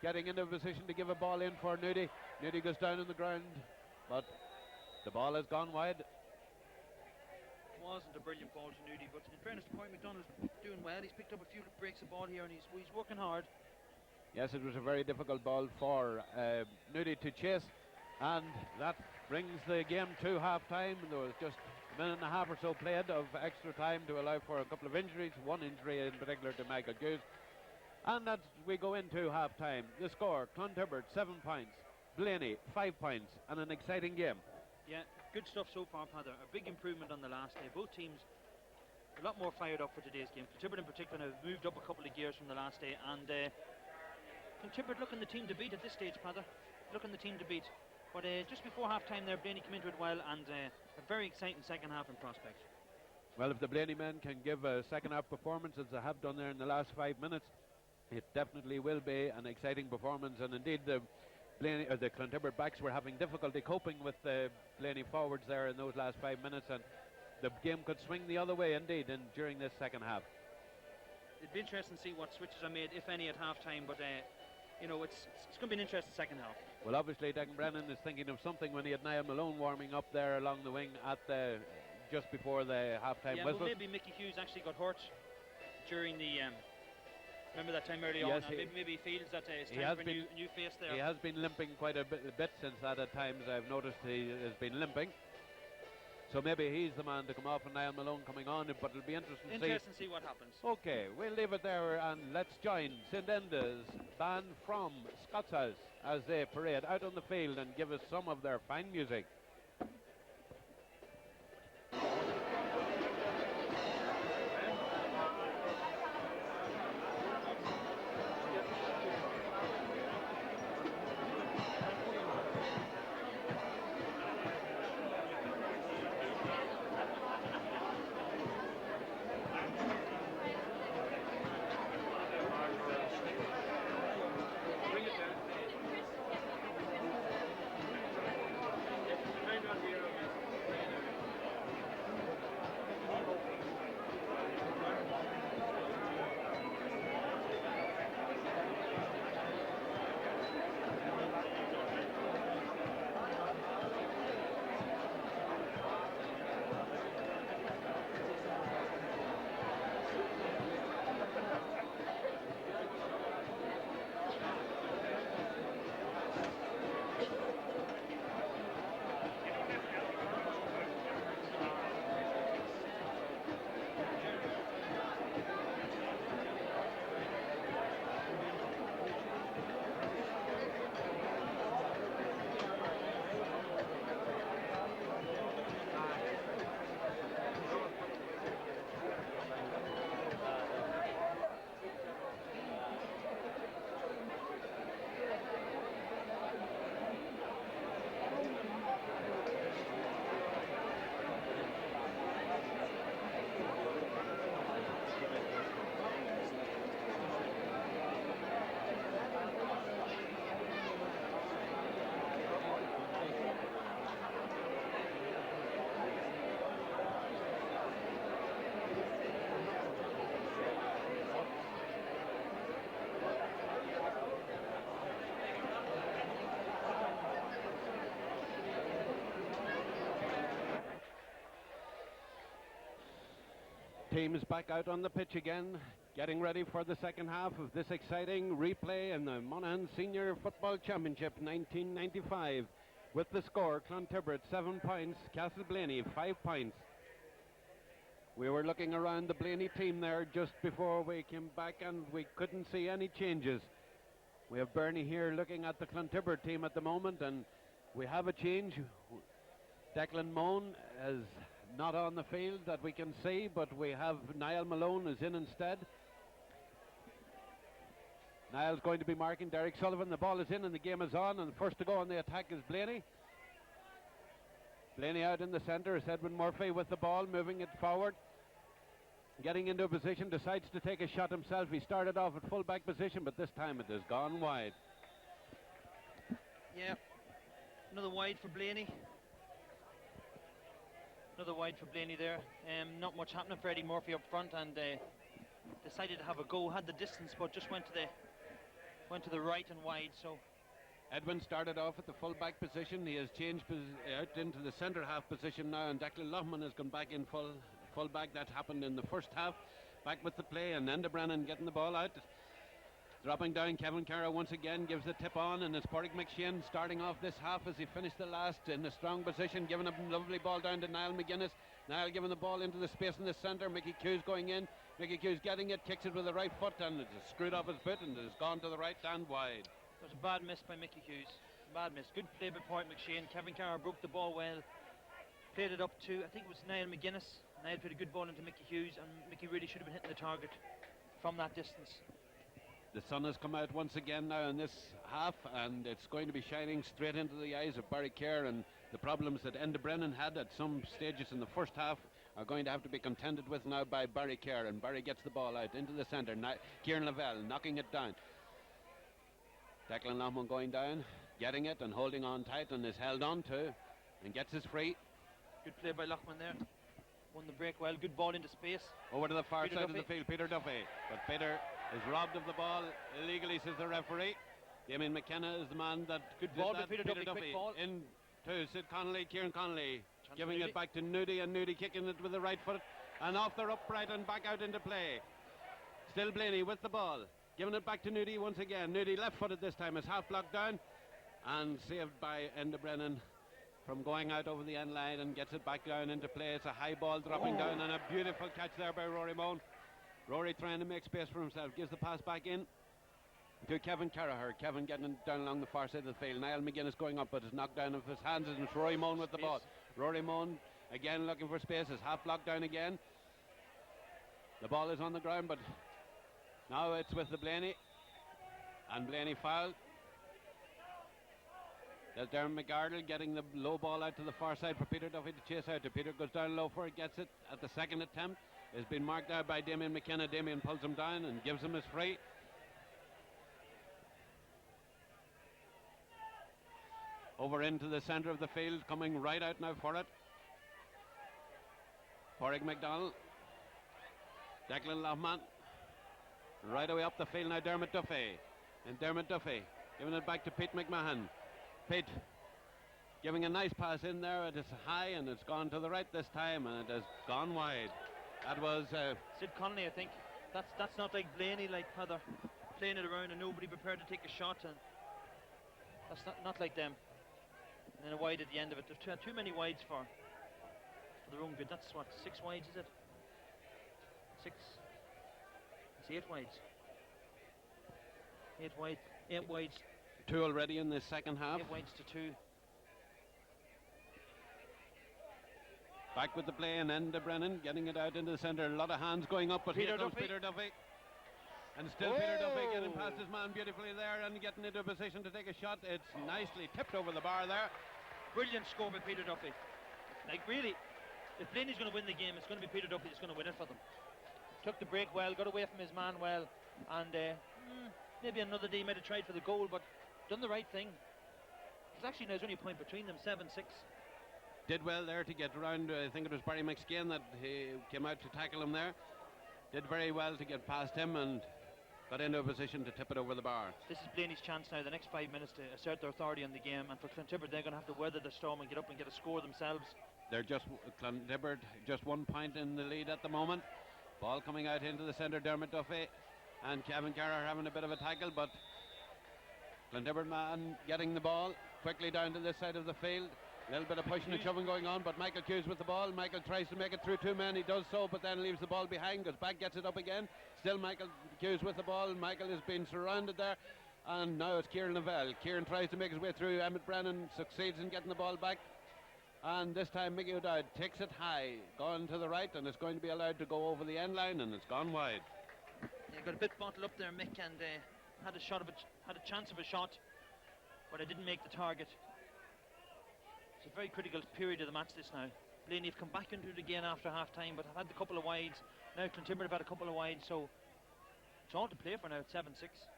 getting into a position to give a ball in for Nudie. Nudie goes down on the ground, but the ball has gone wide. Wasn't a brilliant ball to Nudie, but in fairness to Porrick McDonald's doing well. He's picked up a few breaks of ball here, and he's working hard. Yes, it was a very difficult ball for Nudie to chase, and that brings the game to half-time. There was just a minute and a half or so played of extra time to allow for a couple of injuries, one injury in particular to Michael Hughes, and that we go into half-time. The score: Clontibret 7 points, Blayney 5 points, and an exciting game. Yeah, good stuff so far, Padder. A big improvement on the last day. Both teams a lot more fired up for today's game. Clontibret in particular have moved up a couple of gears from the last day, and Clontibret looking the team to beat at this stage, Padder. Looking the team to beat. But just before half-time there, Blayney came into it well, and a very exciting second half in prospect. Well, if the Blayney men can give a second half performance as they have done there in the last 5 minutes, it definitely will be an exciting performance, and indeed the Clontibret backs were having difficulty coping with the Blayney forwards there in those last 5 minutes, and the game could swing the other way indeed during this second half. It'd be interesting to see what switches are made, if any, at half-time, but you know, it's going to be an interesting second half. Well, obviously Declan Brennan is thinking of something when he had Niall Malone warming up there along the wing at just before the half-time whistle. Well, maybe Mickey Hughes actually got hurt during the remember that time early on, and maybe he feels that it's time for a new face there. He has been limping quite a bit since that at times. I've noticed he has been limping. So maybe he's the man to come off, and Niall Malone coming on, but it'll be interesting to see. Interesting to see what happens. Okay, we'll leave it there, and let's join St. Enda's band from Scots House as they parade out on the field and give us some of their fine music. Teams back out on the pitch again, getting ready for the second half of this exciting replay in the Monaghan Senior Football Championship 1995. With the score, Clontibret 7 points, Castleblayney 5 points. We were looking around the Blaney team there just before we came back, and we couldn't see any changes. We have Bernie here looking at the Clontibret team at the moment, and we have a change. Declan Moan is not on the field that we can see, but we have Niall Malone is in instead. Niall's going to be marking Derek Sullivan. The ball is in and the game is on, and first to go on the attack is Blaney. Blaney out in the centre is Edwin Murphy with the ball, moving it forward. Getting into a position, decides to take a shot himself. He started off at full-back position, but this time it has gone wide. Yeah, another wide for Blaney. Another wide for Blaney there. Not much happening for Eddie Murphy up front, and decided to have a go. Had the distance, but just went to the right and wide. So Edwin started off at the full-back position. He has changed out into the centre half position now, and Declan Loughman has gone back in full-back. That happened in the first half. Back with the play, and Enda Brennan getting the ball out. Dropping down, Kevin Carroll once again gives the tip on, and it's Pádraig McShane starting off this half as he finished the last in a strong position, giving a lovely ball down to Niall McGuinness. Niall giving the ball into the space in the centre. Mickey Hughes going in. Mickey Hughes getting it, kicks it with the right foot, and it's screwed off his boot, and it has gone to the right and wide. It was a bad miss by Mickey Hughes. Bad miss. Good play by Pádraig McShane. Kevin Carroll broke the ball well. Played it up to, I think it was Niall McGuinness. Niall played a good ball into Mickey Hughes, and Mickey really should have been hitting the target from that distance. The sun has come out once again now in this half, and it's going to be shining straight into the eyes of Barry Kerr, and the problems that Enda Brennan had at some stages in the first half are going to have to be contended with now by Barry Kerr, and Barry gets the ball out into the centre. Kieran Lavelle knocking it down. Declan Loughman going down, getting it and holding on tight, and is held on to and gets his free. Good play by Loughman there. Won the break well. Good ball into space. Over to the far Peter side Duffy. of the field, Peter Duffy. But Peter is robbed of the ball illegally, says the referee. Damien McKenna is the man that Good did ball that. by Peter Duffy. Quick ball. In to Sid Connolly, Kieran Connolly, Chance giving for it back to Nudie, and Nudie kicking it with the right foot and off the upright and back out into play. Still Blaney with the ball, giving it back to Nudie once again. Nudie left-footed this time, is half blocked down and saved by Enda Brennan. from going out over the end line and gets it back down into play. It's a high ball dropping down, and a beautiful catch there by Rory Moan. Rory trying to make space for himself, gives the pass back in to Kevin Carraher. Kevin getting it down along the far side of the field. Niall McGuinness going up, but it's knocked down of his hands, and it's Rory Moan with the ball. Rory Moan again looking for space. It's half blocked down again. The ball is on the ground, but now it's with the Blaney, and Blaney fouled. There's Darren McGardle getting the low ball out to the far side for Peter Duffy to chase out to. Peter goes down low for it, gets it at the second attempt. It's been marked out by Damien McKenna. Damien pulls him down and gives him his free. Over into the centre of the field, coming right out now for it. Porrick McDonald. Declan Loughman. Right away up the field now, Dermot Duffy. And Dermot Duffy giving it back to Pete McMahon. Pete giving a nice pass in there. It is high and it's gone to the right this time, and it has gone wide. That was Sid Connolly, I think. That's not like Blaney, like Heather, playing it around and nobody prepared to take a shot, and that's not like them. And then a wide at the end of it. There's too many wides for the room bit. That's what, 6 wides, is it? 6. It's 8 wides. 8 wides. 2 already in the second half. 8 wides to 2. Back with the play, and Enda Brennan getting it out into the centre. A lot of hands going up, but here comes Peter Duffy. And still Peter Duffy getting past his man beautifully there and getting into a position to take a shot. It's nicely tipped over the bar there. Brilliant score by Peter Duffy. Like, really, if Blaney's going to win the game, it's going to be Peter Duffy that's going to win it for them. Took the break well, got away from his man well, and maybe another day he might have tried for the goal, but done the right thing. It's actually, there's only a point between them, 7-6. Did well there to get around. I think it was Barry McSkane that he came out to tackle him there. Did very well to get past him and got into a position to tip it over the bar. This is Blaney's chance now, the next 5 minutes, to assert their authority on the game, and for Clontibret they're going to have to weather the storm and get up and get a score themselves. They're Clontibret just 1 point in the lead at the moment. Ball coming out into the centre. Dermot Duffy and Kevin Carr having a bit of a tackle, but Clontibret man getting the ball quickly down to this side of the field. A little bit of pushing and shoving going on, but Michael Hughes with the ball. Michael tries to make it through 2 men. He does so, but then leaves the ball behind, goes back, gets it up again. Still Michael Hughes with the ball. Michael has been surrounded there, and now it's Kieran Lavelle. Kieran tries to make his way through. Emmett Brennan succeeds in getting the ball back, and this time Mickey O'Dowd takes it high, gone to the right, and it's going to be allowed to go over the end line, and it's gone wide. Yeah, got a bit bottled up there, Mick, and had a chance of a shot, but it didn't make the target. It's a very critical period of the match this now. Blaney have come back into it again after half time, but have had a couple of wides. Now Clontibret have had a couple of wides, so it's all to play for now at 7-6.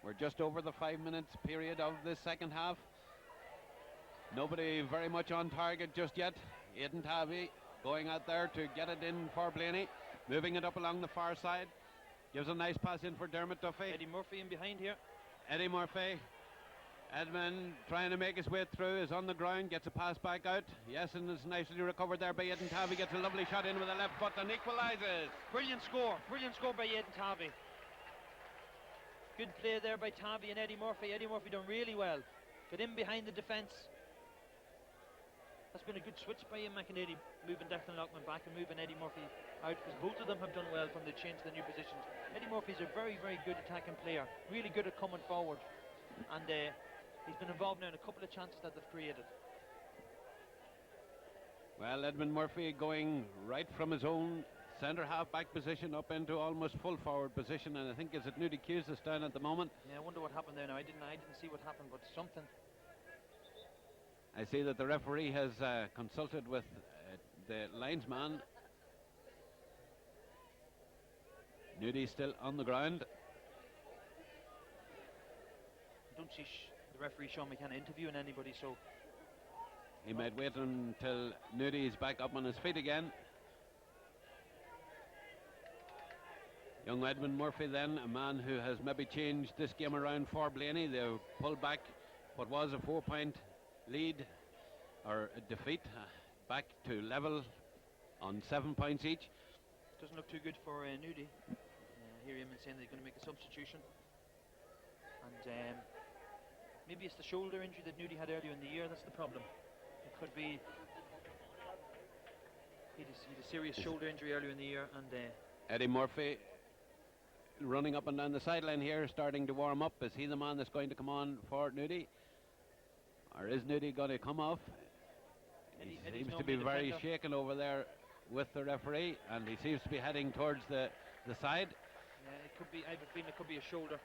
We're just over the 5 minutes period of this second half. Nobody very much on target just yet. Aidan Tavy going out there to get it in for Blaney, moving it up along the far side. Gives a nice pass in for Dermot Duffy. Eddie Murphy in behind here. Eddie Murphy. Edmund trying to make his way through, is on the ground, gets a pass back out. Yes, and it's nicely recovered there by Aidan Tavy. Gets a lovely shot in with a left foot and equalises. Brilliant score by Aidan Tavy. Good play there by Tavy and Eddie Murphy. Eddie Murphy done really well. Got in behind the defence. That's been a good switch by Ian McInerney, moving Declan Loughman back and moving Eddie Murphy out, because both of them have done well from the change to the new positions. Eddie Murphy's a very, very good attacking player, really good at coming forward, and he's been involved now in a couple of chances that they've created. Well, Edmund Murphy going right from his own centre half back position up into almost full forward position, and I think is it Nudie Hughes that's down at the moment. Yeah, I wonder what happened there now. I didn't see what happened, but something. I see that the referee has consulted with the linesman. Nudie still on the ground. I don't see the referee Sean McKenna interviewing anybody, so he might wait until Nudie is back up on his feet again. Young Edmund Murphy then, a man who has maybe changed this game around for Blaney. They've pulled back what was a 4-point lead or a defeat back to level on 7 points each. Doesn't look too good for Nudie. Hear him saying they're going to make a substitution, and maybe it's the shoulder injury that Nudie had earlier in the year. That's the problem. He Could be. He had a serious shoulder injury earlier in the year, and Eddie Murphy running up and down the sideline here, starting to warm up. Is he the man that's going to come on for Nudie? Or is Nudie going to come off? He seems to be very shaken over there with the referee, and he seems to be heading towards the side. Yeah, it could be. I have a feeling it could be a shoulder.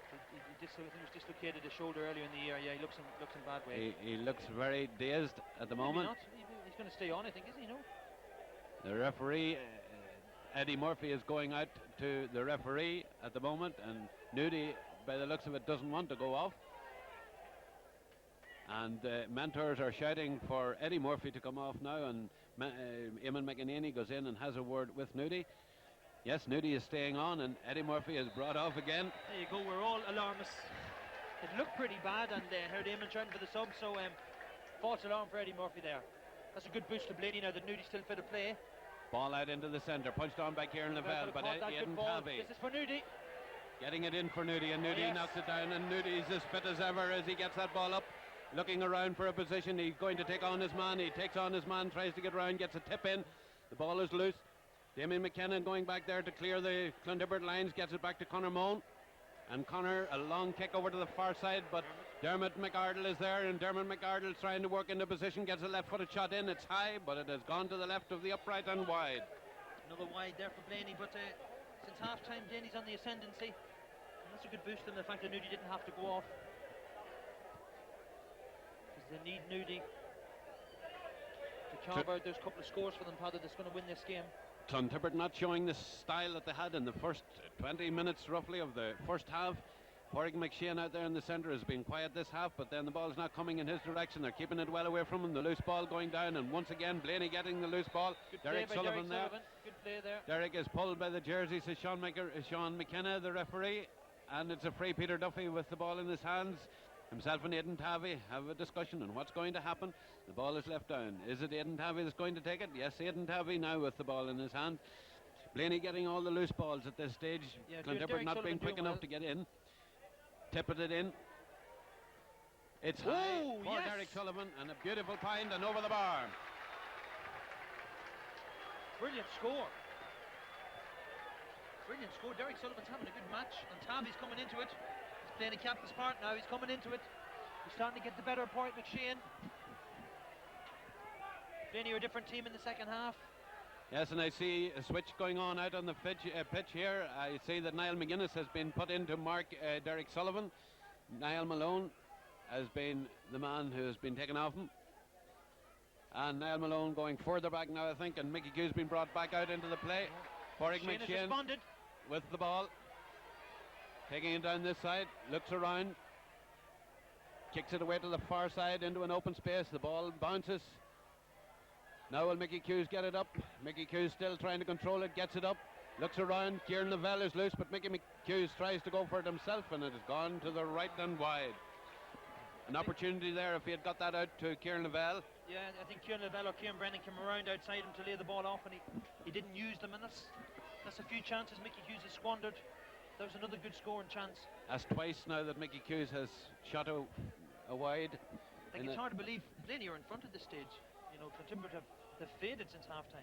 I think he was dislocated his shoulder earlier in the year. Yeah, he looks in bad way. He looks very dazed at the moment. He's going to stay on, I think, is he? No. The referee, Eddie Murphy, is going out to the referee at the moment, and Nudie, by the looks of it, doesn't want to go off. And mentors are shouting for Eddie Murphy to come off now, and Eamon McEnany goes in and has a word with Nudie. Yes, Nudie is staying on, and Eddie Murphy is brought off again. There you go, we're all alarmists. It looked pretty bad, and heard Eamon shouting for the sub, so false alarm for Eddie Murphy there. That's a good boost to Blaney now that Nudie's still fit to play. Ball out into the centre, punched on by Kieran Lavelle, but Aidan Tabby. This is for Nudie. Getting it in for Nudie, and Nudie knocks it down, and Nudie's as fit as ever as he gets that ball up. Looking around for a position, he's going to take on his man. He takes on his man, tries to get around, gets a tip in. The ball is loose. Damien McKenna going back there to clear the Clontibret lines, gets it back to Conor Moan. And Conor, a long kick over to the far side, but Dermot McArdle is there, and Dermot McArdle's trying to work into position, gets a left-footed shot in. It's high, but it has gone to the left of the upright and wide. Another wide there for Blaney, but since half-time, Blaney's on the ascendancy. And that's a good boost in the fact that Nudie didn't have to go off. Because they need Nudie to carve out those couple of scores for them, Paddy, that's going to win this game. Clontibret not showing the style that they had in the first 20 minutes roughly of the first half. Pádraig McShane out there in the centre has been quiet this half, but then the ball's not coming in his direction. They're keeping it well away from him. The loose ball going down, and once again Blaney getting the loose ball. Derek Sullivan there. Good play there. Derek is pulled by the jersey, says Sean McKenna, the referee, and it's a free. Peter Duffy with the ball in his hands. Himself and Aidan Tavy have a discussion on what's going to happen. The ball is left down. Is it Aidan Tavy that's going to take it? Yes, Aidan Tavy now with the ball in his hand. Blaney getting all the loose balls at this stage. Yeah, Clontibret not being quick enough to get in. Tipping it in. It's high for Derek Sullivan, and a beautiful find and over the bar. Brilliant score. Brilliant score. Derek Sullivan's having a good match, and Tavy's coming into it. He's playing a captain's part now. He's coming into it. He's starting to get the better of Pádraig McShane. Blaney are a different team in the second half. Yes, and I see a switch going on out on the pitch here. I see that Niall McGuinness has been put in to mark Derek Sullivan. Niall Malone has been the man who has been taken off him. And Niall Malone going further back now, I think, and Mickey Q's been brought back out into the play. Pádraig McShane with the ball. Taking it down this side, looks around. Kicks it away to the far side into an open space. The ball bounces. Now will Mickey Q's get it up. Mickey Q's still trying to control it, gets it up, looks around. Kieran Lavelle is loose, but Mickey Q's tries to go for it himself, and it has gone to the right and wide. An opportunity there if he had got that out to Kieran Lavelle. Yeah, I think Kieran Lavelle or Kieran Brennan came around outside him to lay the ball off, and he didn't use them, and that's a few chances Mickey Q's has squandered. That was another good scoring chance. That's twice now that Mickey Q's has shot a wide. I think it's hard to believe Blaney are in front at this stage. You know, Clontibret they've faded since half-time.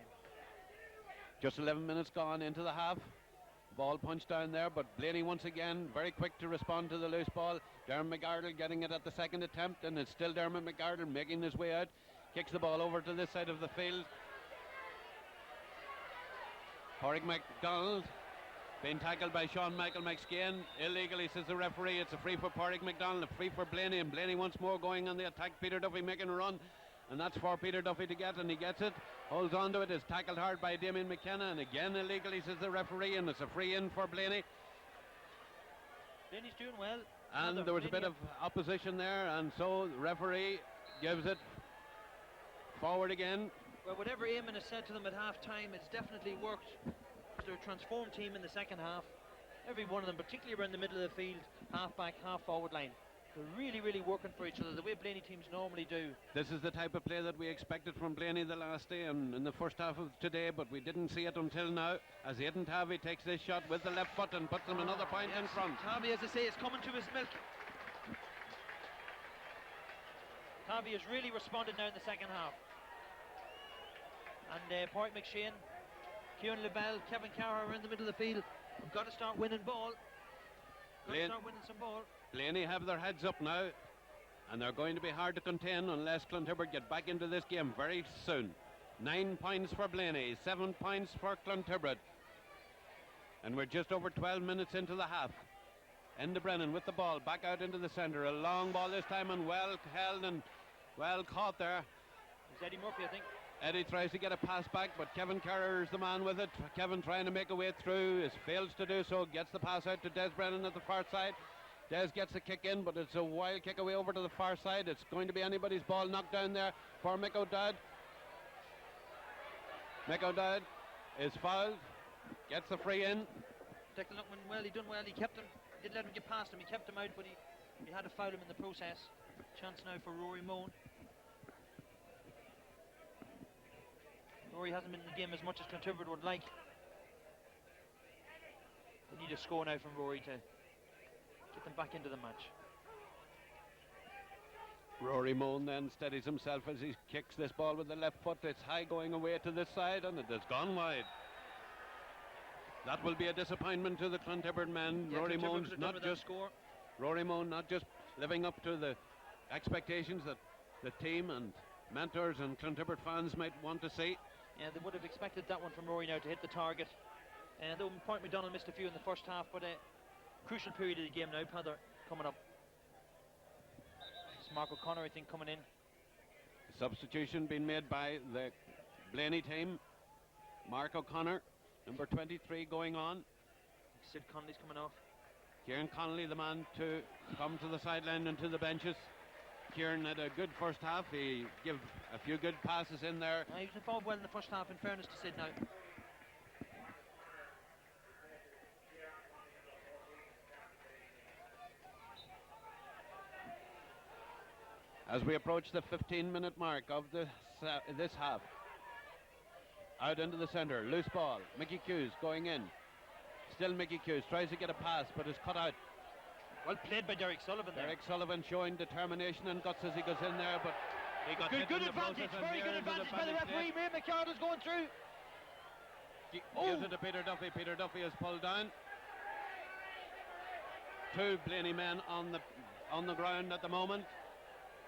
Just 11 minutes gone into the half. Ball punched down there, but Blaney once again very quick to respond to the loose ball. Dermot McArdle getting it at the second attempt, and it's still Dermot McArdle making his way out. Kicks the ball over to this side of the field. Pádraig MacDonald being tackled by Sean Michael McSkane. Illegally, says the referee. It's a free for Pádraig MacDonald, a free for Blaney, and Blaney once more going on the attack. Peter Duffy making a run, and that's for Peter Duffy to get, and he gets it. Holds on to it, is tackled hard by Damien McKenna, and again illegally, says the referee, and it's a free in for Blaney. Blaney's doing well. And there was a bit of opposition there, and so the referee gives it forward again. Well, whatever Eamon has said to them at half-time, it's definitely worked. They're a transformed team in the second half. Every one of them, particularly around the middle of the field, half-back, half-forward line. They're really, really working for each other, the way Blaney teams normally do. This is the type of play that we expected from Blaney the last day and in the first half of today, but we didn't see it until now, as Aidan Tavy takes this shot with the left foot and puts them another point in front. Tavy, as I say, is coming to his milk. Tavi has really responded now in the second half. And Pádraig McShane, Kieran Lavelle, Kevin Carr are in the middle of the field. We've got to start winning ball. Got to start winning some ball. Blaney have their heads up now, and they're going to be hard to contain unless Clontibret get back into this game very soon. 9 points for Blaney, 7 points for Clontibret. And we're just over 12 minutes into the half. Enda Brennan with the ball, back out into the centre. A long ball this time, and well held and well caught there. It's Eddie Murphy, I think. Eddie tries to get a pass back, but Kevin Carrer is the man with it. Kevin trying to make a way through, fails to do so, gets the pass out to Des Brennan at the far side. Des gets the kick in, but it's a wild kick away over to the far side. It's going to be anybody's ball, knocked down there for Mick O'Dowd. Mick O'Dowd is fouled, gets the free in. Declan Luckman, well, he done well. He kept him, didn't let him get past him. He kept him out, but he had to foul him in the process. Chance now for Rory Moan. Rory hasn't been in the game as much as Clontibret would like. They need a score now from Rory to get them back into the match. Rory Moan then steadies himself as he kicks this ball with the left foot. It's high going away to this side, and it has gone wide. That will be a disappointment to the Clontibret men. Yeah, Rory Moan not just living up to the expectations that the team and mentors and Clontibret fans might want to see. Yeah, they would have expected that one from Rory now to hit the target. Though Point McDonald missed a few in the first half, but a crucial period of the game now, Padder, coming up. It's Mark O'Connor, I think, coming in. Substitution being made by the Blaney team. Mark O'Connor, number 23, going on. Sid Connolly's coming off. Kieran Connolly, the man to come to the sideline and to the benches. Kieran had a good first half. He gave a few good passes in there. He was involved well in the first half, in fairness to Sid now. As we approach the 15-minute mark of this half, out into the centre, loose ball. Mickey Hughes going in. Still Mickey Hughes tries to get a pass, but is cut out. Well played by Derek Sullivan there. Derek Sullivan showing determination and guts as he goes in there, but he got good advantage, very good advantage by the referee. Ray McCard is going through. Gives it to Peter Duffy. Peter Duffy is pulled down. 2 Blaney men on the ground at the moment.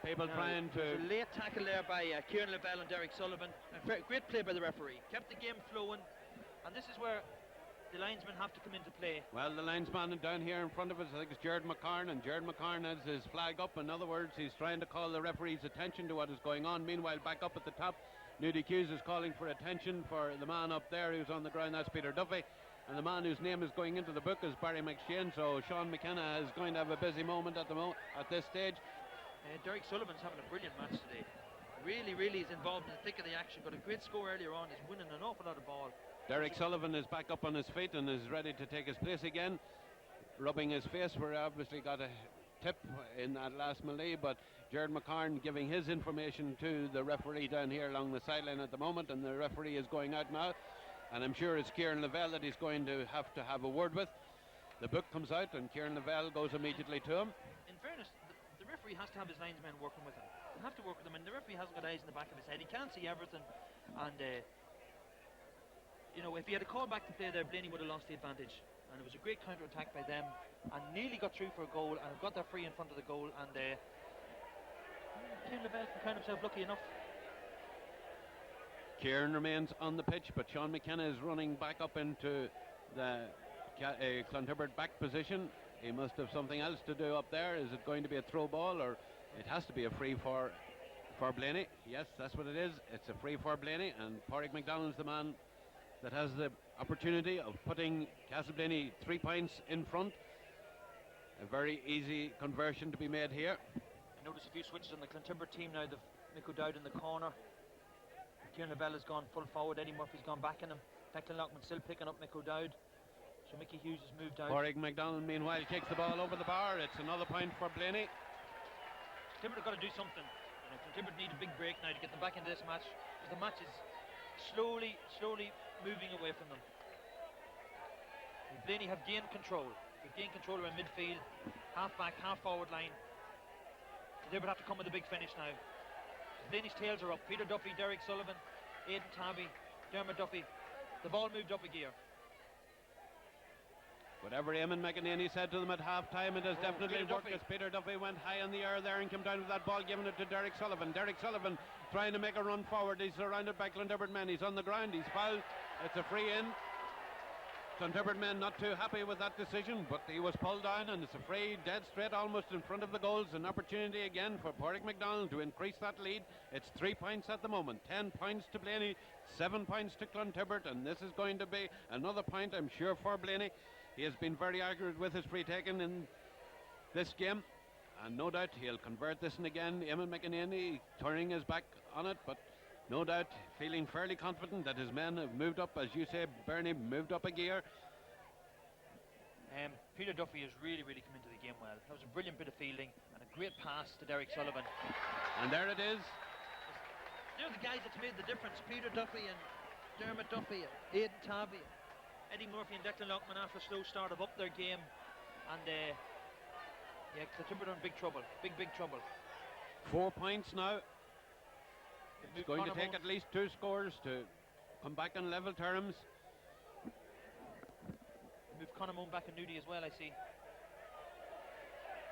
People trying to... A late tackle there by Kieran Lavelle and Derek Sullivan. Great play by the referee. Kept the game flowing, and this is where the linesmen have to come into play. Well, the linesman down here in front of us, I think it's Jared McCarn, and Jared McCarn has his flag up. In other words, he's trying to call the referee's attention to what is going on. Meanwhile, back up at the top, Nudie Hughes is calling for attention for the man up there who's on the ground. That's Peter Duffy, and the man whose name is going into the book is Barry McShane. So Sean McKenna is going to have a busy moment at this stage. Derek Sullivan's having a brilliant match today. Really is involved in the thick of the action. Got a great score earlier on. He's winning an awful lot of ball. Derek Sullivan is back up on his feet and is ready to take his place again, rubbing his face. We obviously got a tip in that last melee, but Jared McCarn giving his information to the referee down here along the sideline at the moment, and the referee is going out now, and I'm sure it's Kieran Lavelle that he's going to have a word with. The book comes out and Kieran Lavelle goes immediately to him. In fairness, the referee has to have his linesmen working with him. They have to work with him, and the referee hasn't got eyes in the back of his head. He can't see everything, and you know, if he had a call back to play there, Blaney would have lost the advantage. And it was a great counter-attack by them, and nearly got through for a goal, and got their free in front of the goal, and Kieran Lavelle can count himself lucky enough. Kieran remains on the pitch, but Sean McKenna is running back up into the Clontibret back position. He must have something else to do up there. Is it going to be a throw ball, or it has to be a free for Blaney? Yes, that's what it is. It's a free for Blaney, and Pádraig McDonald's the man that has the opportunity of putting Castleblayney 3 points in front. A very easy conversion to be made here. I notice a few switches on the Clontibret team now. They've Mick O'Dowd in the corner. Kieran Lavelle has gone full forward. Eddie Murphy's gone back in him. Declan Lockman still picking up Mick O'Dowd. So Mickey Hughes has moved out. Pádraig McDonald meanwhile kicks the ball over the bar. It's another point for Blaney. Clontibret have got to do something. You know, Clontibret need a big break now to get them back into this match, because the match is slowly moving away from them. And Blaney have gained control. They've gained control around midfield, half back, half forward line. Clontibret have to come with a big finish now. Blaney's tails are up. Peter Duffy, Derek Sullivan, Aidan Tabby, Dermot Duffy. The ball moved up a gear. Whatever Eamon McEnany said to them at half-time, it has definitely worked, as Peter Duffy went high in the air there and came down with that ball, giving it to Derek Sullivan. Derek Sullivan trying to make a run forward. He's surrounded by Clontibret men. He's on the ground. He's fouled. It's a free in. Clontibret men not too happy with that decision, but he was pulled down, and it's a free, dead straight, almost in front of the goals. An opportunity again for Pádraig MacDonald to increase that lead. It's 3 points at the moment. 10 points to Blaney, 7 points to Clontibret, and this is going to be another point, I'm sure, for Blaney. He has been very accurate with his free taking in this game, and no doubt he'll convert this one again. Eamon McEnany turning his back on it, but no doubt feeling fairly confident that his men have moved up, as you say, Bernie, moved up a gear. Peter Duffy has really come into the game well. That was a brilliant bit of fielding and a great pass to Derek Sullivan. And there it is. They're the guys that's made the difference. Peter Duffy and Dermot Duffy and Aidan Tabby, Eddie Murphy and Declan Lockman after a slow start have upped their game. And Clontibret are in big trouble. Big trouble. 4 points now. It's going to take at least 2 scores to come back on level terms. Move Conor Moon back in Nudie as well, I see.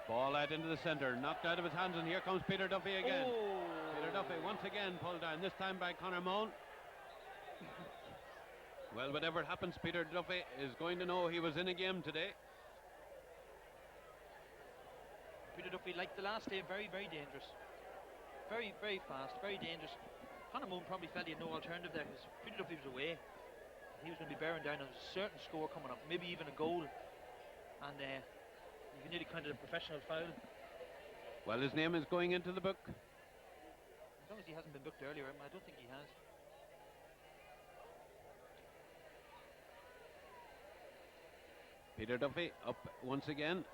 Ball out into the centre, knocked out of his hands, and here comes Peter Duffy again. Oh. Peter Duffy once again pulled down, this time by Conor Moon. Well, whatever happens, Peter Duffy is going to know he was in a game today. Peter Duffy, like the last day, very dangerous. Very fast, very dangerous. Conor Moon probably felt he had no alternative there because Peter Duffy was away. He was going to be bearing down on a certain score coming up, maybe even a goal. And you can nearly kind of a professional foul. Well, his name is going into the book. As long as he hasn't been booked earlier, I don't think he has. Peter Duffy up once again.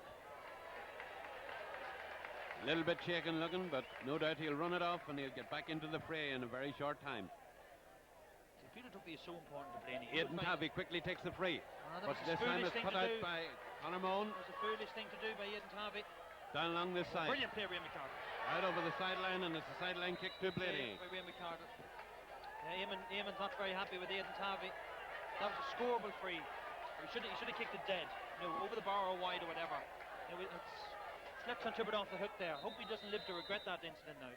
A little bit shaken looking, but no doubt he'll run it off and he'll get back into the fray in a very short time. Peter Duffy is so important to Blaney. Aidan Tabby quickly takes the free, but this time it's put out by Conor Moon. It was a foolish thing to do by Aidan Tabby. Down along this side. Brilliant play, Ray McCarter. Out over the sideline, and it's a sideline kick to Blaney. By Ray McCarter. Eamon's not very happy with Aidan Tabby. That was a scoreable free. He should have kicked it dead, over the bar or wide or whatever. It's left Clontibret off the hook there. Hope he doesn't live to regret that incident now.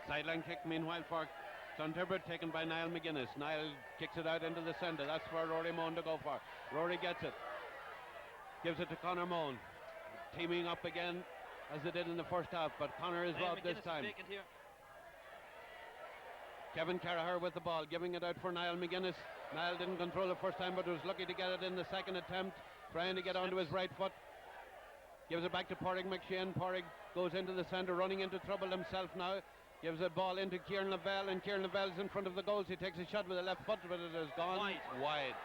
Sideline kick, meanwhile, for Clontibret, taken by Niall McGuinness. Niall kicks it out into the centre. That's for Rory Moan to go for. Rory gets it. Gives it to Conor Moan. Teaming up again as they did in the first half, but Conor is robbed this time. Kevin Carragher with the ball, giving it out for Niall McGuinness. Niall didn't control it first time, but was lucky to get it in the second attempt, trying to get onto his right foot. Gives it back to Pádraig McShane. Pádraig goes into the centre, running into trouble himself now. Gives a ball into Kieran Lavelle, and Kieran Lavelle's in front of the goals. He takes a shot with the left foot, but it has gone wide.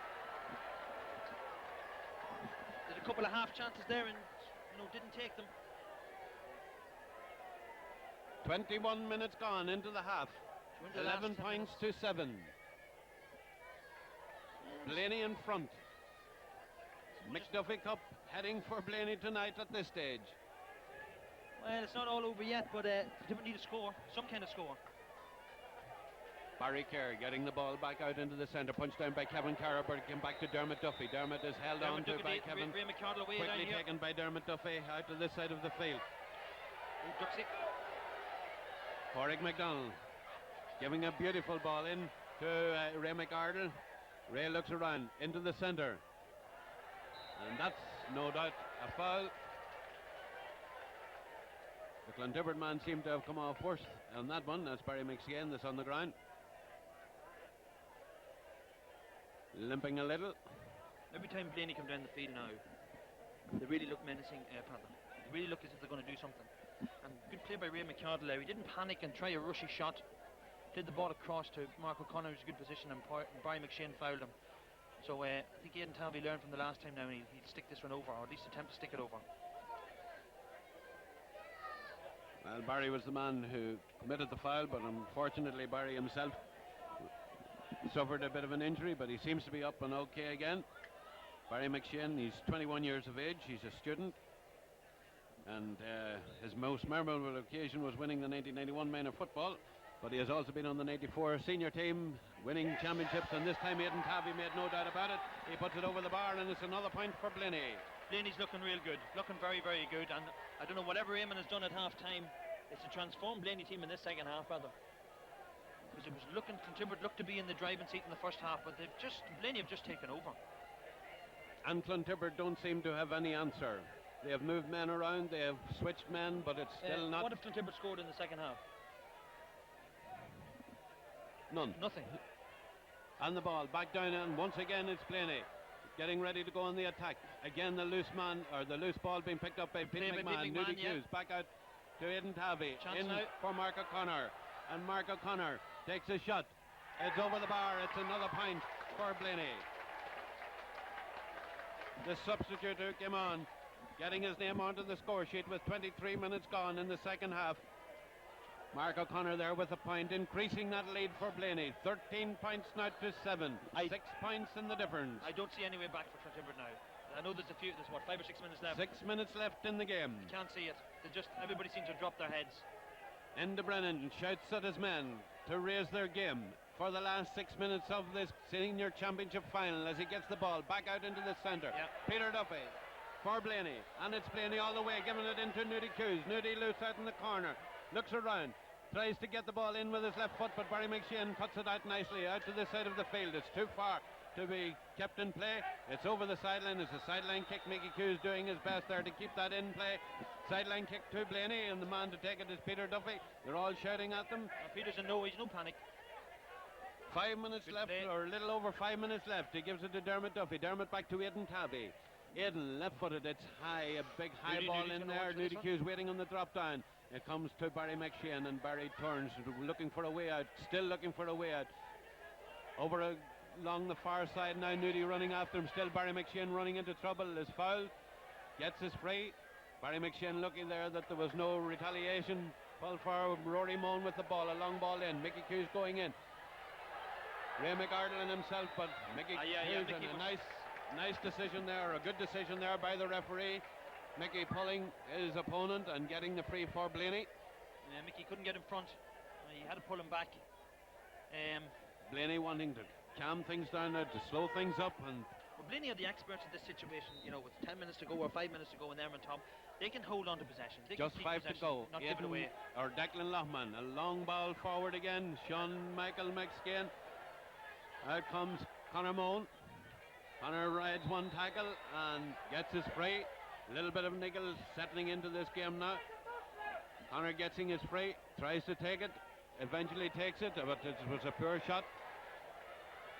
Did a couple of half chances there and didn't take them. 21 minutes gone into the half. 11 points to 7. Blaney in front. McDuffie Cup heading for Blaney tonight at this stage. Well, it's not all over yet, but they need a score, some kind of score. Barry Kerr getting the ball back out into the centre, punched down by Kevin Carragher, came back to Dermot Duffy. Dermot is held on to by Kevin, quickly taken by Dermot Duffy out to this side of the field. Pádraig MacDonald giving a beautiful ball in to Ray McArdle. Ray looks around into the centre, and that's no doubt a foul. The Clontibret man seemed to have come off worse on that one. That's Barry McShane that's on the ground, limping a little. Every time Blaney come down the field now, they really look menacing, Paddy. They really look as if they're going to do something. And good play by Ray McArdle there. He didn't panic and try a rushy shot. Played the ball across to Mark O'Connor, who's a good position, and Barry McShane fouled him. So I think Aidan Tabby learned from the last time now, and he'll stick this one over, or at least attempt to stick it over. Well, Barry was the man who committed the foul, but unfortunately Barry himself suffered a bit of an injury, but he seems to be up and okay again. Barry McShane, he's 21 years of age, he's a student. And his most memorable occasion was winning the 1991 Minor Football, but he has also been on the 94 senior team, winning championships, and this time Aidan Tabby made no doubt about it. He puts it over the bar, and it's another point for Blaney. Blaney's looking real good, looking very, very good, and I don't know, whatever Eamon has done at half-time, it's to transform Blaney team in this second half, rather. Because it was looking, Clontibret looked to be in the driving seat in the first half, but Blaney have just taken over. And Clontibret don't seem to have any answer. They have moved men around, they have switched men, but it's still not... What if Clontibret scored in the second half? None. Nothing. And the ball back down, and once again it's Blaney getting ready to go on the attack. Again the loose man, or the loose ball being picked up by Pete McMahon. Nudie Hughes back out to Aidan Tabby. In now for Mark O'Connor. And Mark O'Connor takes a shot. It's over the bar. It's another point for Blaney. The substitute who came on, getting his name onto the score sheet with 23 minutes gone in the second half. Mark O'Connor there with a point, increasing that lead for Blaney. 13 points now to 7. 6 points in the difference. I don't see any way back for Clontibret now. I know there's 5 or 6 minutes left. 6 minutes left in the game. I can't see it. Everybody seems to drop their heads. Enda Brennan shouts at his men to raise their game for the last 6 minutes of this senior championship final as he gets the ball back out into the centre. Yep. Peter Duffy for Blaney, and it's Blaney all the way, giving it into Nudie Hughes. Nudie loose out in the corner, looks around, tries to get the ball in with his left foot, but Barry McShane cuts it out nicely out to the side of the field. It's too far to be kept in play. It's over the sideline. It's a sideline kick. Mickey Hughes doing his best there to keep that in play. Sideline kick to Blaney, and the man to take it is Peter Duffy. They're all shouting at them. Peter's in no panic. 5 minutes left, or a little over 5 minutes left. He gives it to Dermot Duffy. Dermot back to Aidan Tabby. Aidan left-footed. It's high, a big high ball in there. Nudie Hughes waiting on the drop down. It comes to Barry McShane, and Barry turns, looking for a way out. Still looking for a way out. Along the far side now, Nudie running after him. Still Barry McShane running into trouble. Is fouled. Gets his free. Barry McShane looking there that there was no retaliation. Pull for Rory Moan with the ball. A long ball in. Mickey Hughes going in. Ray McArdle himself, but Mickey Hughes, and a nice decision there, a good decision there by the referee. Mickey pulling his opponent and getting the free for Blaney. Yeah, Mickey couldn't get in front. He had to pull him back. Blaney wanting to calm things down now, to slow things up. And well, Blaney are the experts in this situation, with 10 minutes to go or 5 minutes to go in there on top. They can hold on to possession. They just can 5 to go. Not give it away. Or Declan Loughman, a long ball forward again. Sean Michael McSkane. Out comes Conor Moan. Conor rides one tackle and gets his free. A little bit of niggle settling into this game now. Conor getting his free, tries to take it, eventually takes it, but it was a poor shot.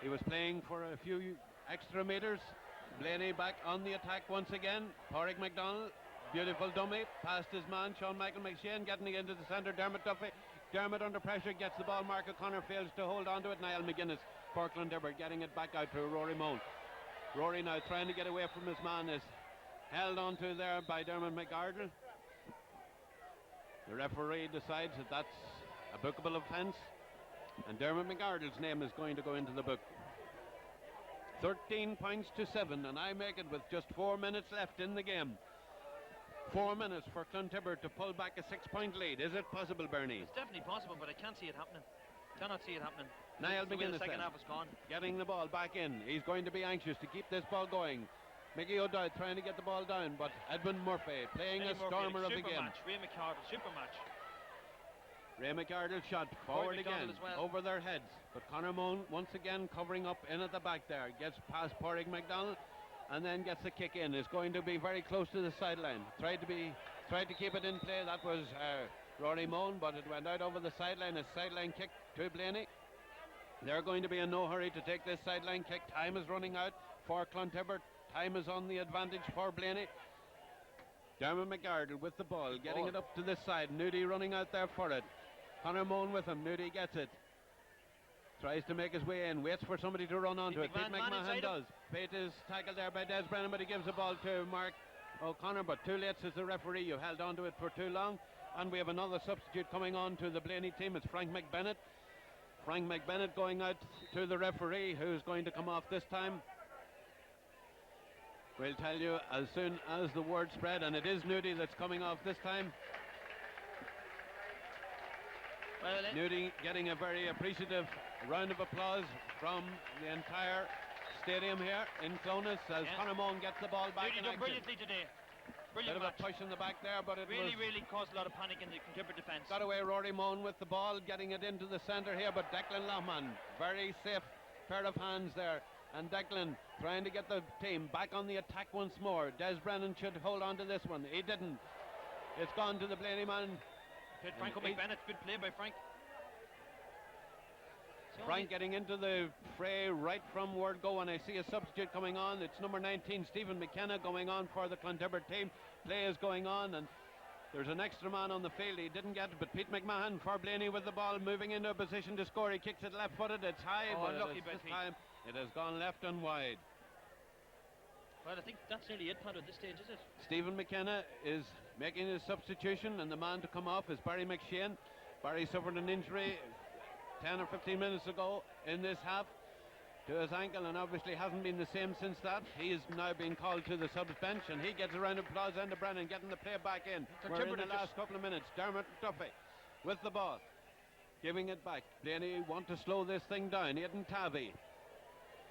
He was playing for a few extra meters. Blaney back on the attack once again. Pádraig MacDonald, beautiful dummy, past his man, Sean Michael McShane, getting it into the centre. Dermot Duffy. Dermot under pressure gets the ball. Mark O'Connor fails to hold on to it. Niall McGuinness for Clontibret getting it back out to Rory Moan. Rory now trying to get away from his man, is held on to there by Dermot McArdle. The referee decides that that's a bookable offence, and Dermot McArdle's name is going to go into the book. 13 points to 7, and I make it with just 4 minutes left in the game. 4 minutes for Clontibret to pull back a 6-point lead. Is it possible, Bernie? It's definitely possible, but I can't see it happening. Cannot see it happening. Niall McGuinness, the second half is gone. Getting the ball back in. He's going to be anxious to keep this ball going. Mickey O'Dowd trying to get the ball down, but Edmund Murphy playing a stormer of the game. Match. Ray McArdle, super match. Ray McArdle shot forward again, over their heads. But Conor Moan once again covering up in at the back there. Gets past Pádraig MacDonald and then gets the kick in. Is going to be very close to the sideline. Tried to keep it in play. That was Rory Moan, but it went out over the sideline. A sideline kick to Blaney. They're going to be in no hurry to take this sideline kick. Time is running out for Clontibret. Time is on the advantage for Blaney. Dermot McArdle with the ball, getting it up to this side. Nudie running out there for it. Conor Moan with him. Nudie gets it. Tries to make his way in. Waits for somebody to run onto it. Pete McMahon does. Pete is tackled there by Des Brennan, but he gives the ball to Mark O'Connor, but too late, says the referee. You held on to it for too long. And we have another substitute coming on to the Blaney team. It's Frank McBennett. Frank McBennett going out to the referee, who's going to come off this time. We'll tell you as soon as the word spread, and it is Nudie that's coming off this time. Well, Nudie getting a very appreciative round of applause from the entire stadium here in Clones as Conor Moan gets the ball back Nudie in done action. brilliantly today. Brilliant Bit of match. a push in the back there, but it really caused a lot of panic in the Clontibret defence. got away Rory Moan with the ball, getting it into the centre here, but Declan Lohman, very safe pair of hands there. And Declan trying to get the team back on the attack once more. Des Brennan should hold on to this one. He didn't. It's gone to the Blayney man. Played Franco McBennett. Good play by Frank. Frank getting into the fray right from word go, and I see a substitute coming on. It's number 19, Stephen McKenna, going on for the Clontibret team. Play is going on, and there's an extra man on the field. He didn't get it, but Pete McMahon for Blayney with the ball, moving into a position to score. He kicks it left-footed. It's high, but lucky by this Pete. time it has gone left and wide. Well, I think that's nearly it, Pat, at this stage, is it? Stephen McKenna is making his substitution, and the man to come off is Barry McShane. Barry suffered an injury 10 or 15 minutes ago in this half to his ankle, and obviously hasn't been the same since that. He is now being called to the subs bench, and he gets a round of applause. Enda Brennan getting the play back in. We're in the last couple of minutes. Dermot Duffy with the ball, giving it back. Blayney want to slow this thing down. Aidan Tavy,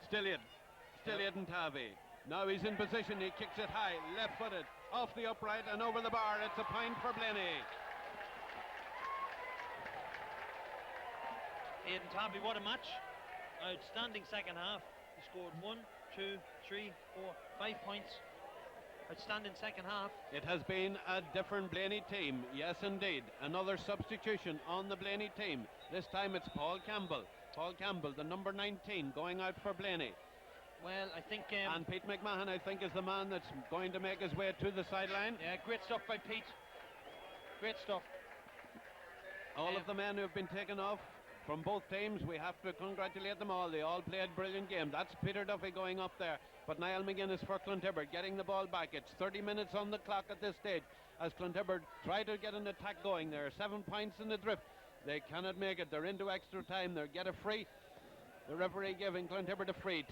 still Aidan Tavy. Now he's in position. He kicks it high, left-footed, off the upright and over the bar. It's a point for Blayney. Aidan Tabby, what a match. Outstanding second half. He scored 1, 2, 3, 4, 5 points. Outstanding second half. It has been a different Blayney team. Yes, indeed. Another substitution on the Blayney team. This time it's Paul Campbell. Paul Campbell, the number 19, going out for Blayney. Well, I think... and Pete McMahon, I think, is the man that's going to make his way to the sideline. Yeah, great stuff by Pete. Great stuff. All of the men who have been taken off from both teams, we have to congratulate them all. They all played brilliant game. That's Peter Duffy going up there, but Niall McGuinness for Clontibret getting the ball back. It's 30 minutes on the clock at this stage as Clontibret try to get an attack going. There are 7 points in the drift. They cannot make it. They're into extra time. They get a free. The referee giving Clontibret a free.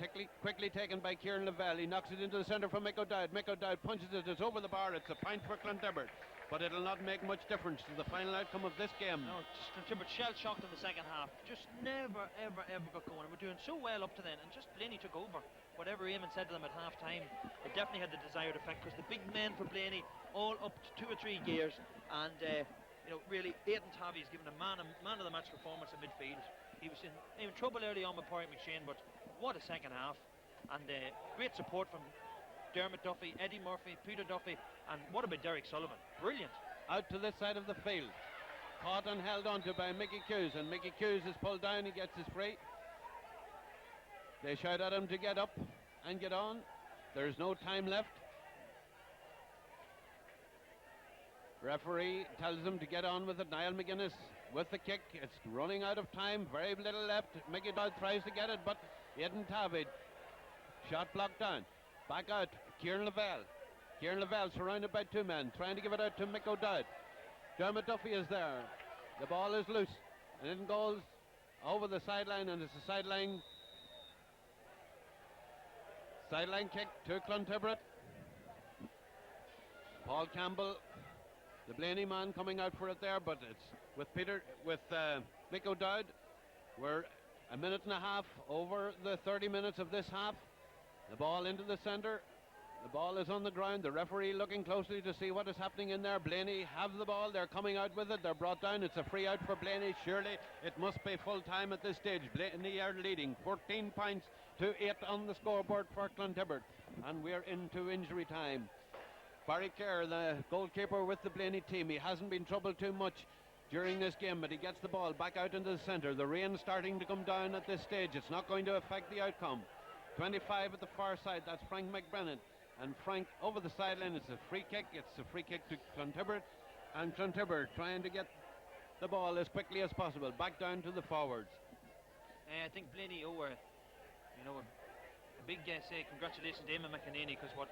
Quickly taken by Kieran Lavelle. He knocks it into the centre for Mick O'Dowd. Mick O'Dowd punches it. It's over the bar. It's a point for Clontibret. But it'll not make much difference to the final outcome of this game. No, just Clontibret shell-shocked in the second half. Just never, ever got going. And we're doing so well up to then. And just Blayney took over. Whatever Eamon said to them at half-time, it definitely had the desired effect, because the big men for Blayney all up to 2 or 3 gears. And, really, Aidan Tabby has given a man of the match performance in midfield. He was in trouble early on with Pádraig McShane, but what a second half. And great support from Dermot Duffy, Eddie Murphy, Peter Duffy, and what about Derek Sullivan? Brilliant. Out to this side of the field. Caught and held onto by Mickey Hughes, and Mickey Hughes is pulled down. He gets his free. They shout at him to get up and get on. There's no time left. Referee tells them to get on with it. Niall McGuinness with the kick. It's running out of time. Very little left. Mickey Dodd tries to get it, but Aidan Tavid. Shot blocked down. Back out. Kieran Lavelle. Kieran Lavelle surrounded by 2 men, trying to give it out to Mick O'Dowd. Dermot Duffy is there. The ball is loose, and it goes over the sideline, and it's a sideline kick to Clontibret. Paul Campbell, the Blayney man, coming out for it there, but it's with Mick O'Dowd. We're a minute and a half over the 30 minutes of this half. The ball into the centre. The ball is on the ground. The referee looking closely to see what is happening in there. Blayney have the ball. They're coming out with it. They're brought down. It's a free out for Blayney. Surely it must be full time at this stage. Blayney are leading 14 points to 8 on the scoreboard for Clontibret. And we're into injury time. Barry Kerr, the goalkeeper with the Blayney team, he hasn't been troubled too much during this game, but he gets the ball back out into the centre. The rain starting to come down at this stage. It's not going to affect the outcome. 25 at the far side. That's Frank McBrennan. And Frank over the sideline. It's a free kick. It's a free kick to Clontibret. And Clontibret trying to get the ball as quickly as possible back down to the forwards. I think Blayney owe a big say congratulations to Eamon McEnany, because what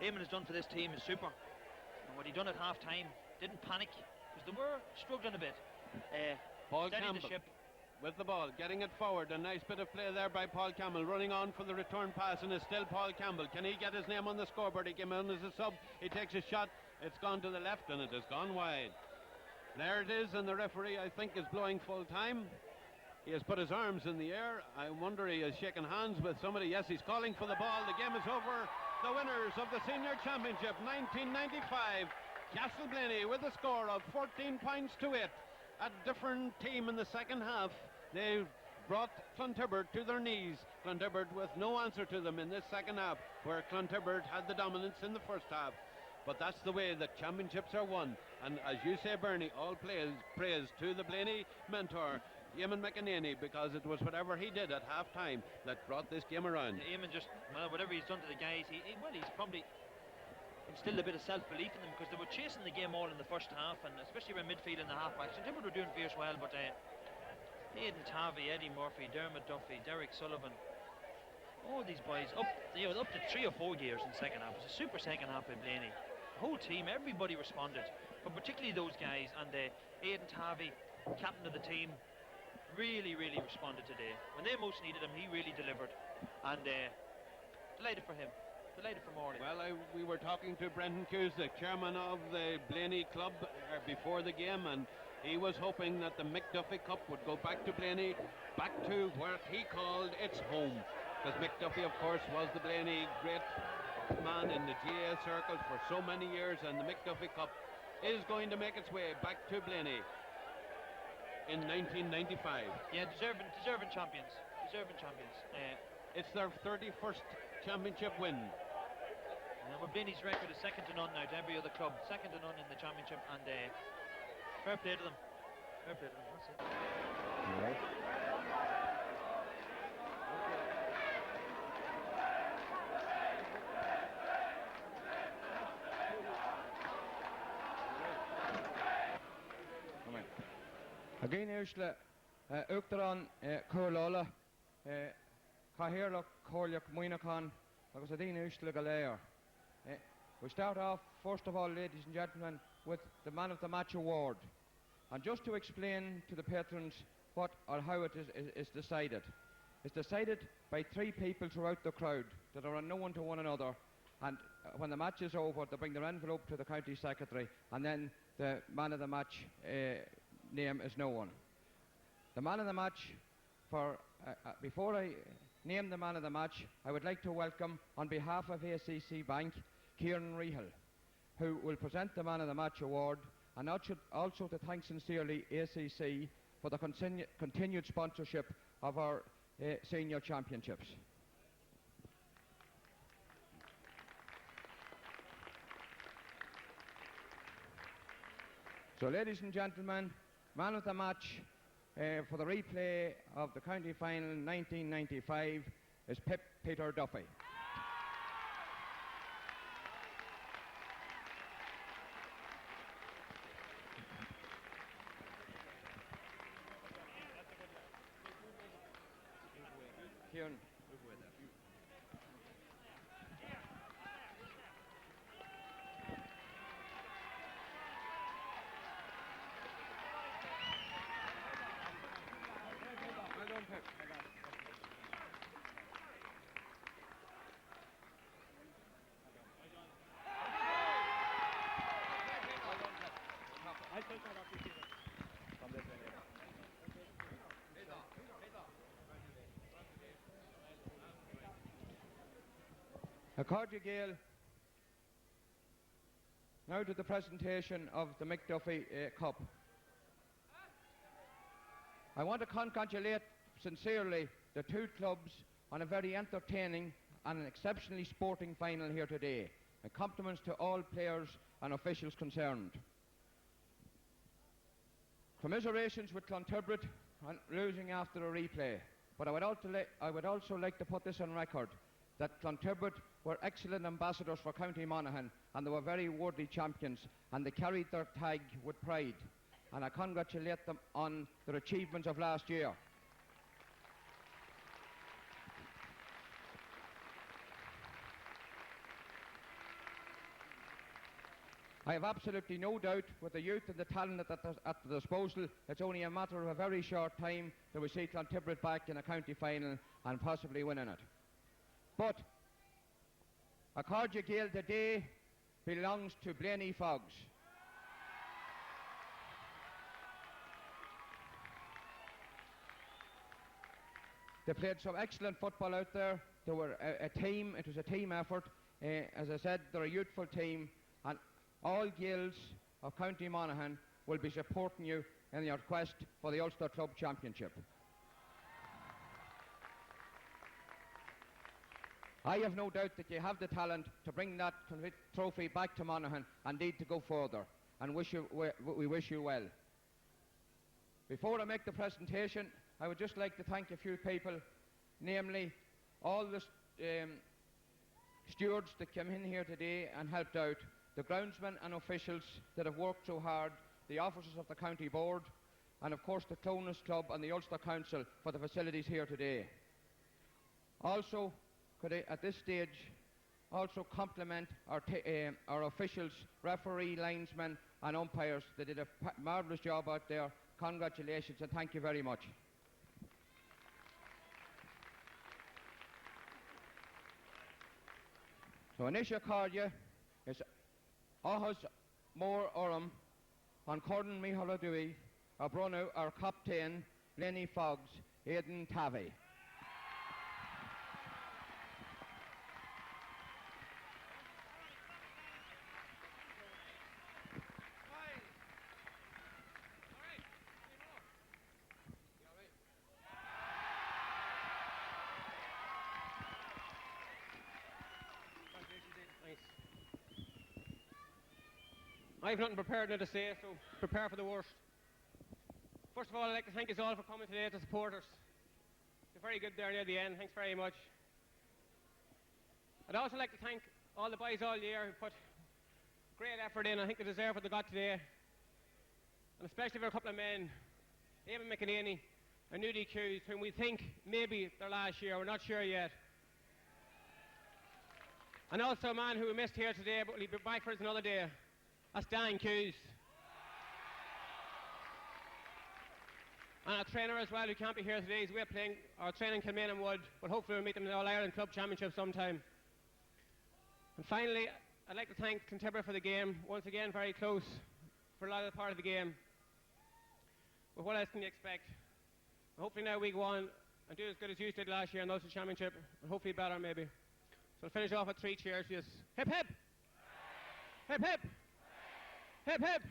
Eamon has done for this team is super. And what he done at half time, didn't panic, because they were struggling a bit. Paul Steadied Campbell. the ship. with the ball, getting it forward. A nice bit of play there by Paul Campbell, running on for the return pass, and it's still Paul Campbell. Can he get his name on the scoreboard? He came in as a sub. He takes a shot. It's gone to the left, and it has gone wide. There it is, and the referee, I think, is blowing full time. He has put his arms in the air. I wonder he is shaking hands with somebody. Yes, he's calling for the ball. The game is over. The winners of the Senior Championship 1995, Castleblayney, with a score of 14 points to 8. A different team in the second half. They brought Clontibret to their knees. Clontibret with no answer to them in this second half, where Clontibret had the dominance in the first half. But that's the way that championships are won. And as you say, Bernie, all praise to the Blaney mentor, Eamon McEnany, because it was whatever he did at half-time that brought this game around. Eamon just, well, whatever he's done to the guys, he's probably instilled a bit of self-belief in them, because they were chasing the game all in the first half, and especially around midfield and the half-backs. And Clontibret were doing fierce well, but Aidan Tavey, Eddie Murphy, Dermot Duffy, Derek Sullivan, all these boys up to 3 or 4 gears in the second half. It was a super second half by Blaney. The whole team, everybody responded, but particularly those guys. And Aidan Tavey, captain of the team, really responded today. When they most needed him, he really delivered. And delighted for him. Delighted for Morley. Well, we were talking to Brendan Cusick, chairman of the Blaney club, before the game, and he was hoping that the McDuffie Cup would go back to Blaney, back to where he called its home. Because McDuffie, of course, was the Blaney great man in the GA circles for so many years, and the McDuffie Cup is going to make its way back to Blaney in 1995. Yeah, deserving champions. Deserving champions. It's their 31st championship win. Well, Blaney's record is second to none now to every other club. Second to none in the championship, and fair play to them. Fair play to them, that's it. All right. Again, Ursula, Uachtaran, Curlola, Kahirla, Corliak, Moinacan, because I think Ursula Galea. We start off, first of all, ladies and gentlemen, with the Man of the Match award. And just to explain to the patrons what or how it is decided. It's decided by 3 people throughout the crowd that are unknown to one another. And when the match is over, they bring their envelope to the county secretary, and then the Man of the Match name is known. The Man of the Match, before I name the Man of the Match, I would like to welcome, on behalf of ACC Bank, Kieran Rehal, who will present the Man of the Match award, and also to thank sincerely ACC for the continued sponsorship of our senior championships. So, ladies and gentlemen, Man of the Match for the replay of the county final 1995 is Peter Duffy. Kieran. A cordial now to the presentation of the McDuffie Cup. I want to congratulate sincerely the 2 clubs on a very entertaining and an exceptionally sporting final here today. And compliments to all players and officials concerned. Commiserations with Clontibret on losing after a replay. But I would also like to put this on record, that Clontibret were excellent ambassadors for County Monaghan, and they were very worthy champions, and they carried their tag with pride. And I congratulate them on their achievements of last year. I have absolutely no doubt with the youth and the talent at the disposal, it's only a matter of a very short time that we see Clontibret back in a county final and possibly winning it. But a Cardia Gael today belongs to Blaney Fogs. They played some excellent football out there. They were a team. It was a team effort. As I said, they're a youthful team, and all Gaels of County Monaghan will be supporting you in your quest for the Ulster Club Championship. I have no doubt that you have the talent to bring that trophy back to Monaghan and need to go further, and we wish you well. Before I make the presentation, I would just like to thank a few people, namely all the stewards that came in here today and helped out, the groundsmen and officials that have worked so hard, the officers of the county board, and of course the Clonus Club and the Ulster Council for the facilities here today. Also, could I at this stage also compliment our officials, referee, linesmen and umpires. They did a marvellous job out there. Congratulations and thank you very much. So Anisha Cardia is Ahas Mór Oram on Cordan Mihala Dewey, our Bruno, our captain, Lenny Fogs, Aidan Tavy. I've nothing prepared now to say, so prepare for the worst. First of all, I'd like to thank you all for coming today to support us. You're very good there near the end. Thanks very much. I'd also like to thank all the boys all year who put great effort in. I think they deserve what they got today. And especially for a couple of men, Eamon McElhaney and Nudie Hughes, whom we think maybe their last year. We're not sure yet. And also a man who we missed here today, but he'll be back for us another day. That's Dan Hughes. And our trainer as well, who can't be here today. He's away playing our training in Kilmainham Wood, but hopefully we'll meet them in the All-Ireland Club Championship sometime. And finally, I'd like to thank Clontibret for the game. Once again, very close for a lot of the part of the game. But what else can you expect? Hopefully now we go on and do as good as you did last year in the Ulster Championship, and hopefully better maybe. So we'll finish off with 3 cheers. Yes. Hip hip! Hip hip! Hip hip!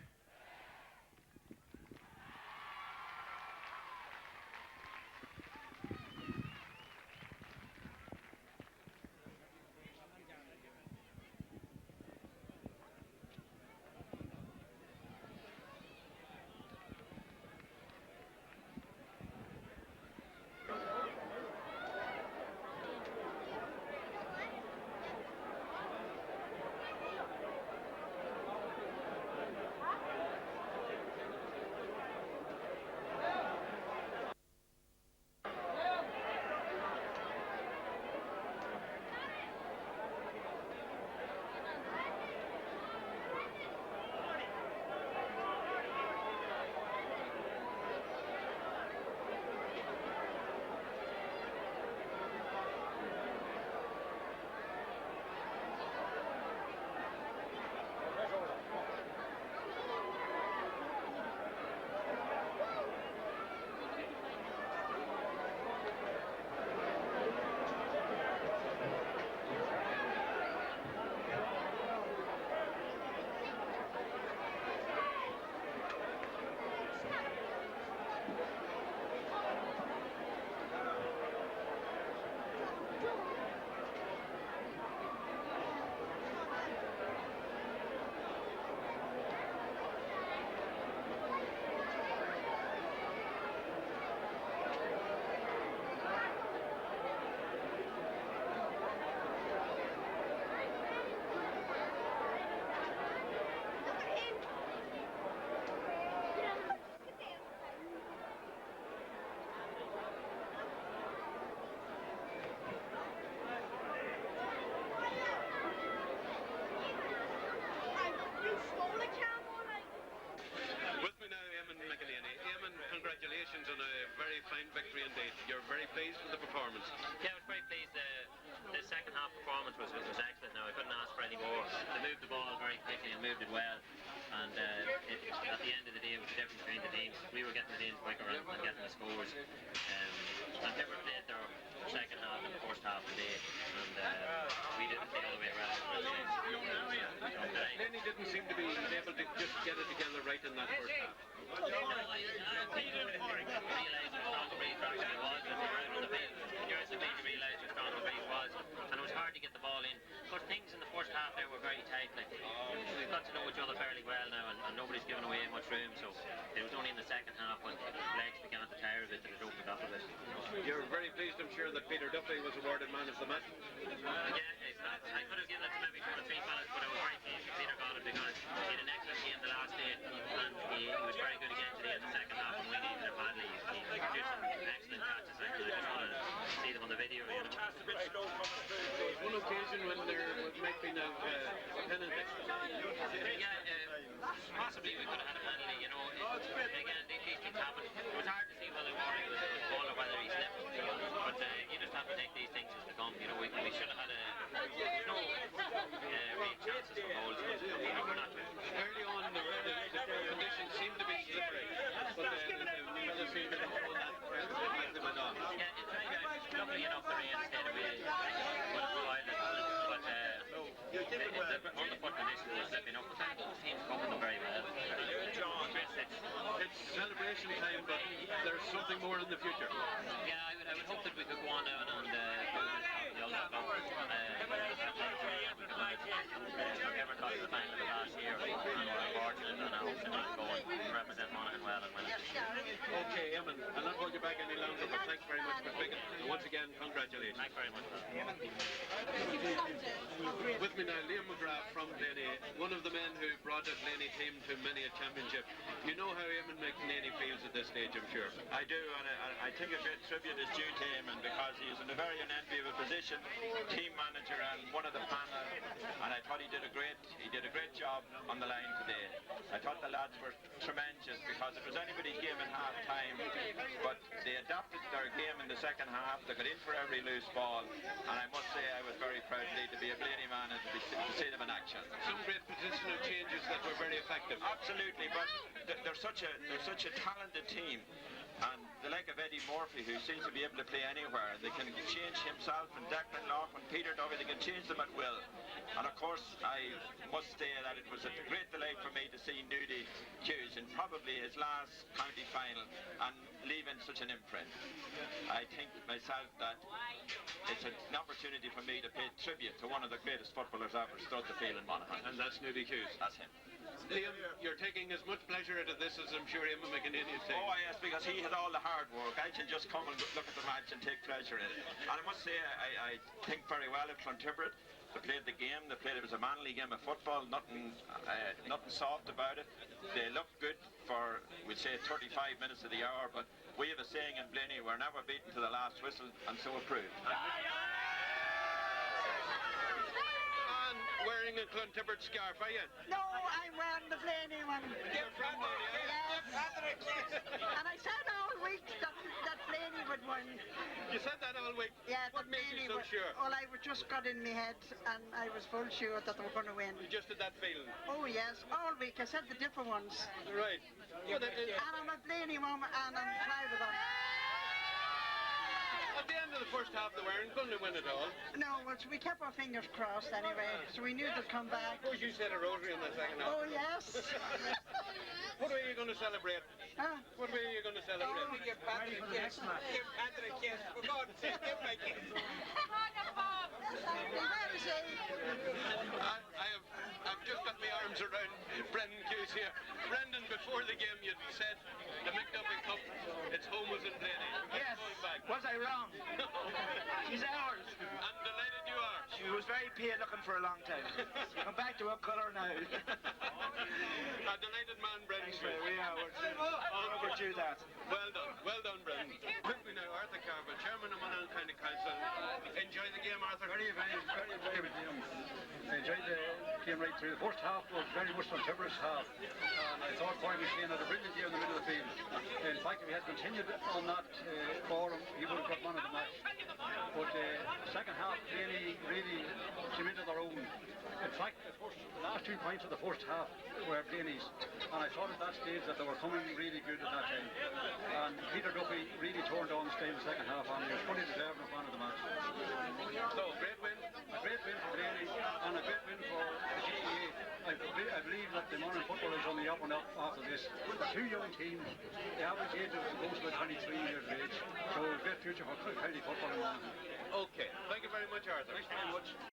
victory indeed. You're very pleased with the performance. Yeah, I was very pleased. The second half performance was excellent. Now I couldn't ask for any more. They moved the ball very quickly and moved it well. And at the end of the day, it was the difference between the teams. We were getting it in quicker and getting the scores. Clontibret played their second half and the first half of the day, and we did it the other way around. Lenny didn't seem to be able to just get it together right in that first half. I realised how strong the breeze actually was. You realised how strong the breeze was, and it was hard to get the ball in. But things in the first half there were very tight. Like, we've got to know each other fairly well now, and nobody's given away much room. So it was only in the second half when legs began to tire a bit that it opened up a bit. You're very pleased, I'm sure, that Peter Duffy was awarded man of the match. Yeah, I could have given it to maybe 2 or 3 fellas, but I was very pleased that Peter got it because he had an excellent game the last day, and he was very good again today in the second half, and we needed him badly. He produced some excellent catches. I just want to see them on the video, you know. One occasion when there might be no penalty. Possibly we could have had a penalty, you know. Again, these things happen. It was hard to see whether Warren was ball or whether he slipped. But you just have to take these things as they come. You know, we should have had there's no real chances for goals, but we're not doing it. Early on, the conditions seemed to be slippery, but the fellas seemed to hold that as they went on. Yeah, luckily enough the rain stayed away when it was wild, but on the foot conditions were slipping up. The team's coping them very well. It's celebration time, but there's something more in the future. Yeah, I would hope that we could go on now and the Ulster Cup. I've never got to the final of the last year, and we're fortunate, and I hope that we can go and represent Monaghan well and win it. Okay, Eamon, I'll not hold you back any longer, but thanks very much for speaking. And once again, congratulations. Thanks very much. With me now, Liam McGrath from Blaney, one of the men who brought the Blaney team to many a championship. You know how Eamon McNaney feels at this stage, I'm sure. I do, and I think a great tribute is due to him, and because he is in a very unenviable position, team manager and one of the panel, and I thought he did a great job on the line today. I thought the lads were tremendous because it was anybody's game at half time, but they adapted their game in the second half. They got in for every loose ball, and I must say I was very proud to be a Blaney man and to see them in action. Some great positional changes that were very effective. Absolutely, but they're such a talented team. And the like of Eddie Murphy, who seems to be able to play anywhere, they can change himself and Declan Laughlin, Peter Duffy, they can change them at will. And of course, I must say that it was a great delight for me to see Nudie Hughes in probably his last county final and leaving such an imprint. I think myself that it's an opportunity for me to pay tribute to one of the greatest footballers ever stood the field in Monaghan. And that's Nudie Hughes. That's him. Liam, you're taking as much pleasure out of this as I'm sure Eamon McNaney is taking. Oh yes, because he had all the hard work. I can just come and look at the match and take pleasure in it. And I must say, I think very well of Clontibret. They played the game. They played it was a manly game of football. Nothing soft about it. They looked good for, we'd say, 35 minutes of the hour. But we have a saying in Blaney: we're never beaten to the last whistle, and so it proved. Wearing a Clontibret scarf, are you? No, I'm wearing the Blaney one. You're from Blaney, yes. And I said all week that Blaney would win. You said that all week? Yeah, what made you so sure? Well, I just got in my head and I was full sure that they were going to win. You just had that feeling? Oh yes, all week. I said the different ones. Right. And I'm a Blaney woman and I'm proud of them. At the end of the first half, they weren't going to win it all. No, well, so we kept our fingers crossed anyway, so we knew they'd come back. Suppose you said a rosary in the second half. Oh, yes. What way are you going to celebrate? Huh? What way are you going to celebrate? Oh, give Patrick a kiss. Give Patrick a kiss. For God's sake, give him a kiss. Where is he? I've just got my arms around Brendan Hughes here. Brendan, before the game, you'd said the McDuffie Cup, its home was in Blaney. Yes. Was I wrong? She's ours. I'm delighted you are. She was very pale looking for a long time. Come back to her colour now. A delighted man, Brendan. We are. All overdue that. Well done, Brendan. With me now, Arthur Carver, Chairman of Monaghan County Council. Enjoy the game, Arthur. Very. I enjoyed the game right through. The first half was very much Clontibret's half. and I thought Corey McShane had a brilliant year in the middle of the field. In fact, if he had continued on that forum, he would have got man of the match. But second half, Blayney really came into their own. In fact, the last 2 points of the first half were Blayney's, and I thought at that stage that they were coming really good at that time. And Peter Duffy really turned on the style in the second half, and he was fully deserving of man of the match. So, great win. A great win for Blayney, and a great win for the GEA. I believe that the Monaghan football is on the up and up after this. The two young teams, the average age of the most about 23 years of age, so a great future for county football in Monaghan. Okay, thank you very much, Arthur. Thanks very much.